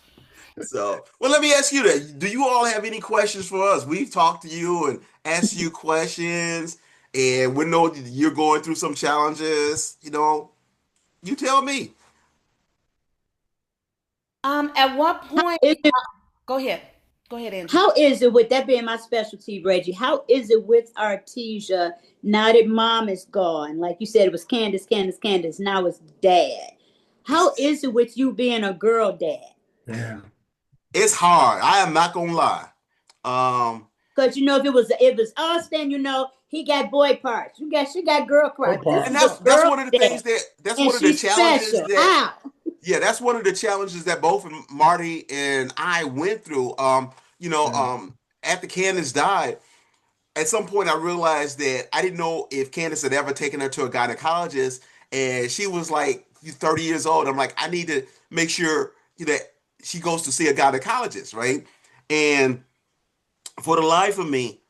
Speaker 4: So, well, let me ask you that. Do you all have any questions for us? We've talked to you and asked you questions, and we know that you're going through some challenges. You tell me.
Speaker 3: At what point?
Speaker 1: Is it,
Speaker 3: Go ahead. Go ahead, Angie.
Speaker 1: how is it with that being my specialty, Reggie? How is it with Artesia now that mom is gone? Like you said, it was Candace, Candace, Candace. Now it's dad. How is it with you being a girl dad?
Speaker 2: Yeah.
Speaker 4: It's hard. I am not gonna lie. Um,
Speaker 1: Because if it was us, then he got boy parts. She got girl
Speaker 2: Boy
Speaker 1: parts. This
Speaker 2: part.
Speaker 4: and
Speaker 1: is a
Speaker 4: that's
Speaker 1: girl
Speaker 4: one of the
Speaker 1: dad,
Speaker 4: things that's
Speaker 1: and
Speaker 4: one of the
Speaker 1: she's
Speaker 4: challenges
Speaker 1: special.
Speaker 4: that
Speaker 1: How?
Speaker 4: yeah, that's one of the challenges that both Marty and I went through.
Speaker 2: Yeah.
Speaker 4: After Candace died, at some point I realized that I didn't know if Candace had ever taken her to a gynecologist, and she was like 30 years old. I'm like, I need to make sure that she goes to see a gynecologist, right? And for the life of me,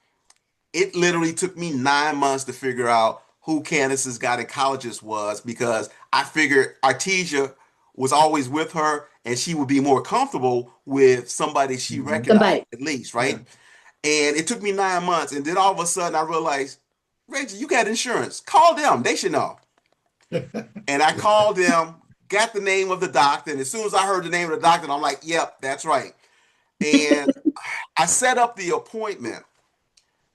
Speaker 4: it literally took me 9 months to figure out who Candace's gynecologist was because I figured Artesia was always with her and she would be more comfortable with somebody she
Speaker 2: Mhm.
Speaker 4: recognized
Speaker 1: Somebody.
Speaker 4: at least,
Speaker 2: Yeah.
Speaker 4: right? And it took me 9 months. And then all of a sudden I realized, Reggie, you got insurance. Call them. They should know. And I called them, got the name of the doctor. And as soon as I heard the name of the doctor, I'm like, yep, that's right. And I set up the appointment.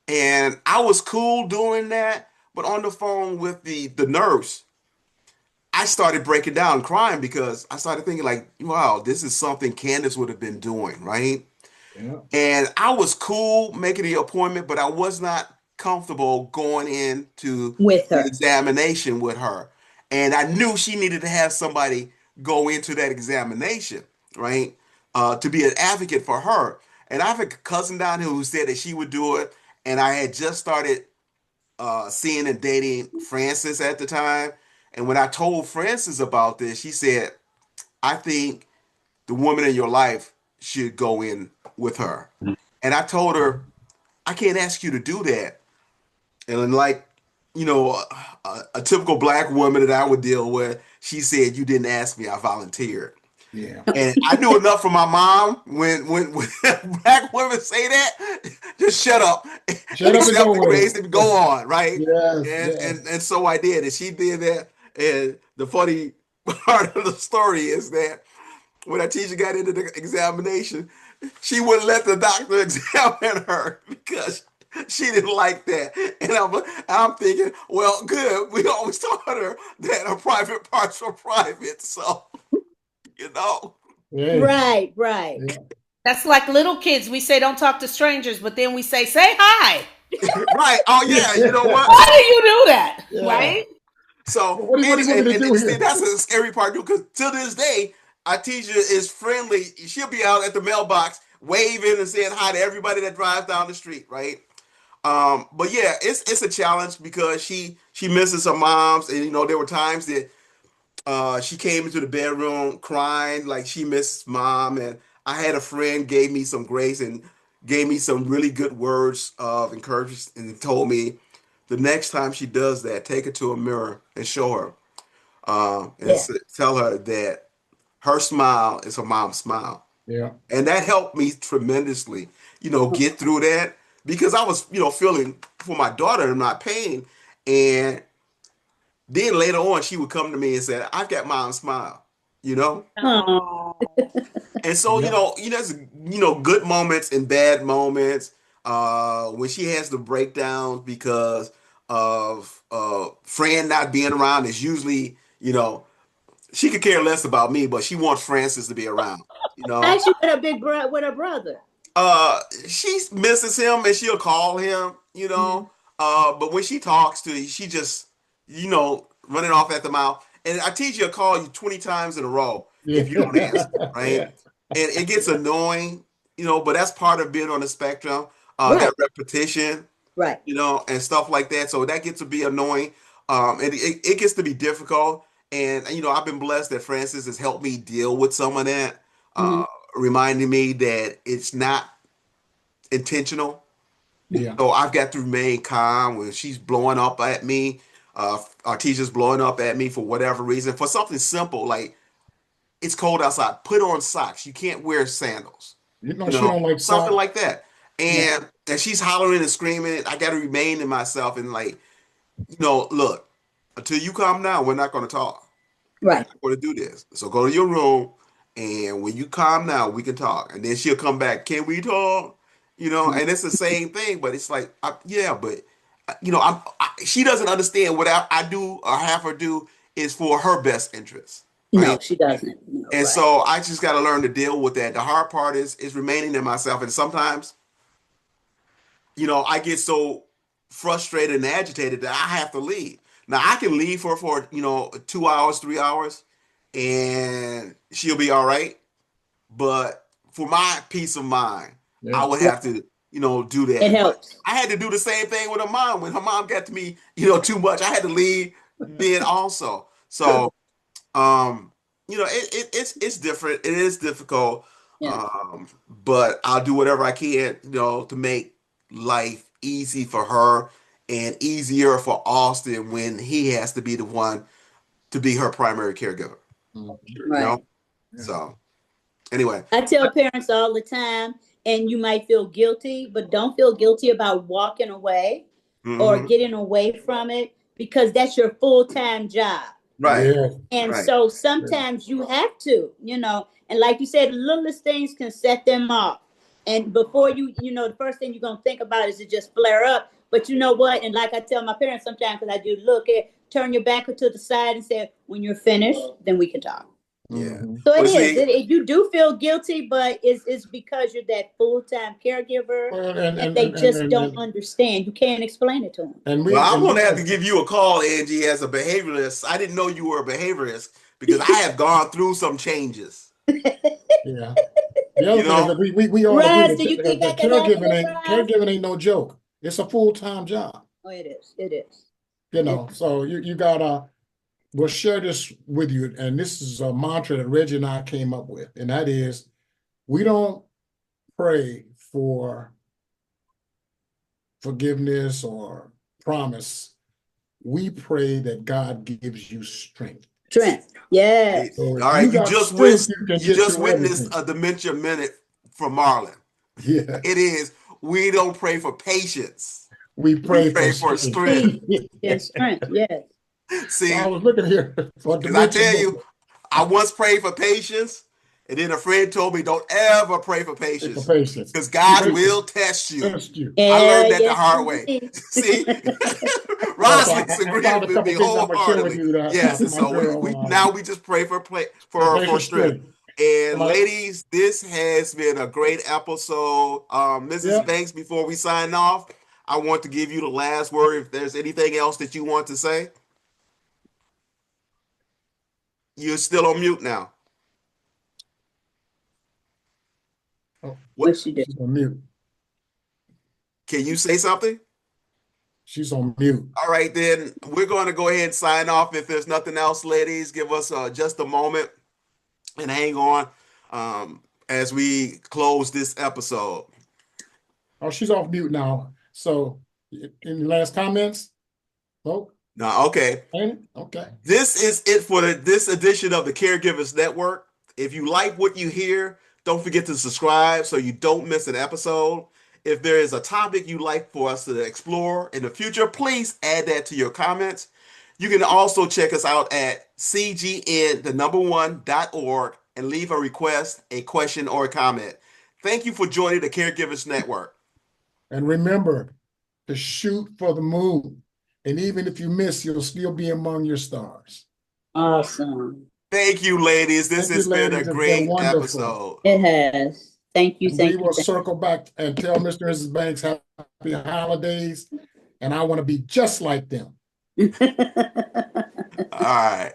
Speaker 4: And I was cool doing that. But on the phone with the nurse, I started breaking down crying because I started thinking like, wow, this is something Candace would have been doing, right?
Speaker 2: Yeah.
Speaker 4: And I was cool making the appointment, but I was not comfortable going into
Speaker 1: With
Speaker 4: the
Speaker 1: her.
Speaker 4: examination with her. And I knew she needed to have somebody go into that examination, right? To be an advocate for her. And I have a cousin down here who said that she would do it. And I had just started seeing and dating Frances at the time. And when I told Frances about this, she said, I think the woman in your life should go in with her. And I told her, I can't ask you to do that. And like, a typical black woman that I would deal with, she said, you didn't ask me, I volunteered.
Speaker 2: Yeah.
Speaker 4: And I knew enough from my mom when black women say that, just shut up,
Speaker 2: Shut up and
Speaker 4: accept
Speaker 2: go
Speaker 4: the
Speaker 2: with
Speaker 4: grace and go on, right?
Speaker 2: Yes.
Speaker 4: And
Speaker 2: Yes.
Speaker 4: and and so I did, and she did that. And the funny part of the story is that when our teacher got into the examination, she wouldn't let the doctor examine her because she didn't like that. And I'm thinking, well, good. We always taught her that her private parts were private. So, you know.
Speaker 2: Hey.
Speaker 1: Right, right.
Speaker 2: Yeah.
Speaker 3: That's like little kids. We say don't talk to strangers, but then we say hi.
Speaker 4: Right. Oh, yeah. You know what?
Speaker 3: Why do you do that?
Speaker 2: Yeah.
Speaker 3: Right?
Speaker 4: So,
Speaker 2: What do you want me to do
Speaker 4: see,
Speaker 2: here?
Speaker 4: that's the scary part, too, because to this day, our teacher is friendly. She'll be out at the mailbox waving and saying hi to everybody that drives down the street, right? But yeah, it's a challenge because she misses her moms, and there were times that she came into the bedroom crying like she missed mom, and I had a friend gave me some grace and gave me some really good words of encouragement and told me the next time she does that, take her to a mirror and show her, and
Speaker 1: Yeah.
Speaker 4: tell her that her smile is her mom's smile,
Speaker 2: Yeah.
Speaker 4: and that helped me tremendously, get through that because I was, feeling for my daughter in my pain. And then later on, she would come to me and say, I've got mom's smile, you know?
Speaker 1: Oh,
Speaker 3: Oh.
Speaker 4: And so,
Speaker 2: Yeah.
Speaker 4: there's, good moments and bad moments, when she has the breakdowns because of Fran not being around is usually, she could care less about me, but she wants Francis to be around, you know?
Speaker 1: actually, with with her brother.
Speaker 4: She misses him and she'll call him,
Speaker 1: Mhm.
Speaker 4: but when she talks to you, she just, running off at the mouth. And I teach you, call you 20 times in a row
Speaker 2: Yeah.
Speaker 4: if you don't answer, right?
Speaker 2: Yeah.
Speaker 4: And it gets annoying, but that's part of being on the spectrum,
Speaker 1: Right,
Speaker 4: that repetition,
Speaker 1: right.
Speaker 4: and stuff like that. So that gets to be annoying. And it gets to be difficult. And, I've been blessed that Francis has helped me deal with some of that,
Speaker 1: Hmm.
Speaker 4: reminding me that it's not intentional.
Speaker 2: Yeah.
Speaker 4: So I've got to remain calm when she's blowing up at me. Our teacher's blowing up at me for whatever reason, for something simple like it's cold outside. Put on socks. You can't wear sandals.
Speaker 2: She don't like
Speaker 4: Something
Speaker 2: socks.
Speaker 4: like that.
Speaker 2: Yeah.
Speaker 4: And she's hollering and screaming. I got to remain in myself and like, look, until you calm down, we're not going to talk. We're
Speaker 1: Right.
Speaker 4: not going to do this. So go to your room And when you calm down, we can talk. And then she'll come back. Can we talk? You know, and it's the same thing, but it's like, yeah, but you know, she doesn't understand what I do or have her do is for her best interest,
Speaker 1: No,
Speaker 4: right?
Speaker 1: she doesn't. No,
Speaker 4: And
Speaker 1: right.
Speaker 4: so I just got to learn to deal with that. The hard part is remaining in myself, and sometimes, you know, I get so frustrated and agitated that I have to leave. Now I can leave for you know 2 hours, 3 hours, and she'll be all right. But for my peace of mind,
Speaker 2: Yeah.
Speaker 4: I would have to, you know, do
Speaker 1: It
Speaker 4: that. But
Speaker 1: helps.
Speaker 4: I had to do the same thing with her mom. When her mom got to me, you know, too much, I had to leave then also. So, um, you know, it's different. It is difficult.
Speaker 1: Yeah.
Speaker 4: But I'll do whatever I can, you know, to make life easy for her and easier for Austin when he has to be the one to be her primary caregiver.
Speaker 2: Mhm.
Speaker 4: You
Speaker 1: Right.
Speaker 4: know? So anyway.
Speaker 1: I tell parents all the time, and you might feel guilty, but don't feel guilty about walking away or
Speaker 4: Mhm.
Speaker 1: getting away from it because that's your full-time job.
Speaker 4: Right.
Speaker 2: Yeah.
Speaker 1: And
Speaker 4: Right.
Speaker 1: so sometimes you have to, you know, and like you said, the littlest things can set them off. And before you know, the first thing you're going to think about is to just flare up. But you know what? And like I tell my parents sometimes, because I do look at, turn your back to the side and say, when you're finished, then we can talk.
Speaker 4: Yeah.
Speaker 2: Mhm.
Speaker 1: So it
Speaker 4: Well,
Speaker 1: is.
Speaker 4: see,
Speaker 1: You do feel guilty, but it's because you're that full-time caregiver
Speaker 2: Well,
Speaker 1: and they just don't understand. You can't explain it to them.
Speaker 2: and
Speaker 4: well,
Speaker 2: we
Speaker 4: I'm
Speaker 2: and
Speaker 4: going to
Speaker 2: we
Speaker 4: have to give you a call, Angie, as a behaviorist. I didn't know you were a behaviorist because I have gone through some changes.
Speaker 2: yeah. The
Speaker 4: You
Speaker 2: other thing is
Speaker 4: know,
Speaker 2: that we all agree
Speaker 1: Russ,
Speaker 2: that
Speaker 1: do you think I
Speaker 2: that
Speaker 1: can handle
Speaker 2: caregiving
Speaker 1: it,
Speaker 2: ain't
Speaker 1: Russ?
Speaker 2: caregiving ain't no joke. It's a full-time job.
Speaker 1: Oh, it is. It is.
Speaker 2: You know, so you gotta we'll share this with you, and this is a mantra that Reggie and I came up with, and that is we don't pray for forgiveness or promise. We pray that God gives you strength.
Speaker 1: Strength.
Speaker 4: all
Speaker 1: Yes.
Speaker 2: So if
Speaker 4: right,
Speaker 2: you got strength, you can
Speaker 4: you
Speaker 2: get
Speaker 4: just
Speaker 2: through
Speaker 4: witnessed
Speaker 2: everything.
Speaker 4: a dementia minute from Marlon.
Speaker 2: Yeah.
Speaker 4: It is, we don't pray for patience.
Speaker 2: We
Speaker 4: We
Speaker 2: pray for
Speaker 4: pray for
Speaker 2: strength.
Speaker 4: strength.
Speaker 1: Peace and strength. Yes.
Speaker 2: So I
Speaker 4: See,
Speaker 2: was looking here for
Speaker 4: because I
Speaker 2: dementia
Speaker 4: tell you,
Speaker 2: movement.
Speaker 4: I once prayed for patience, and then a friend told me, don't ever pray for
Speaker 2: Pray for
Speaker 4: patience
Speaker 2: patience.
Speaker 4: because God
Speaker 2: Patience
Speaker 4: will test you.
Speaker 2: test you.
Speaker 4: I
Speaker 1: Yeah,
Speaker 4: learned that the
Speaker 1: yes,
Speaker 4: hard way.
Speaker 1: indeed.
Speaker 4: See,
Speaker 2: So
Speaker 4: Roslyn's
Speaker 2: I found
Speaker 4: agreeing
Speaker 2: a
Speaker 4: with me
Speaker 2: couple things I'm gonna share with
Speaker 4: wholeheartedly.
Speaker 2: you that
Speaker 4: Yes, and
Speaker 2: my
Speaker 4: so
Speaker 2: girl
Speaker 4: we now we just pray for
Speaker 2: pray for
Speaker 4: strength.
Speaker 2: strength.
Speaker 4: And
Speaker 2: Like,
Speaker 4: ladies, this has been a great episode. Mrs.
Speaker 2: yeah.
Speaker 4: Banks, before we sign off, I want to give you the last word. If there's anything else that you want to say, you're still on mute now.
Speaker 2: Oh,
Speaker 4: What
Speaker 1: What she do?
Speaker 2: she's on mute.
Speaker 4: can you say something?
Speaker 2: She's on mute.
Speaker 4: All right, then we're going to go ahead and sign off. If there's nothing else, ladies, give us just a moment and hang on as we close this episode.
Speaker 2: Oh, she's off mute now. So any last comments? Oh,
Speaker 4: Now, okay.
Speaker 2: okay.
Speaker 4: This is it for this edition of the Caregivers Network. If you like what you hear, don't forget to subscribe so you don't miss an episode. If there is a topic you'd like for us to explore in the future, please add that to your comments. You can also check us out at cgn1.org and leave a request, a question, or a comment. Thank you for joining the Caregivers Network.
Speaker 2: And remember to shoot for the moon. And even if you miss, you'll still be among your stars.
Speaker 1: Awesome.
Speaker 4: Thank you, ladies. This
Speaker 2: Thank you,
Speaker 4: has been a
Speaker 2: ladies. It's been
Speaker 4: great
Speaker 2: wonderful.
Speaker 4: episode.
Speaker 1: It has. Thank you.
Speaker 2: And we
Speaker 1: Thank you.
Speaker 2: will circle back and tell Mr. and Mrs. Banks happy holidays. And I want to be just like them.
Speaker 1: Thank you.
Speaker 4: All right.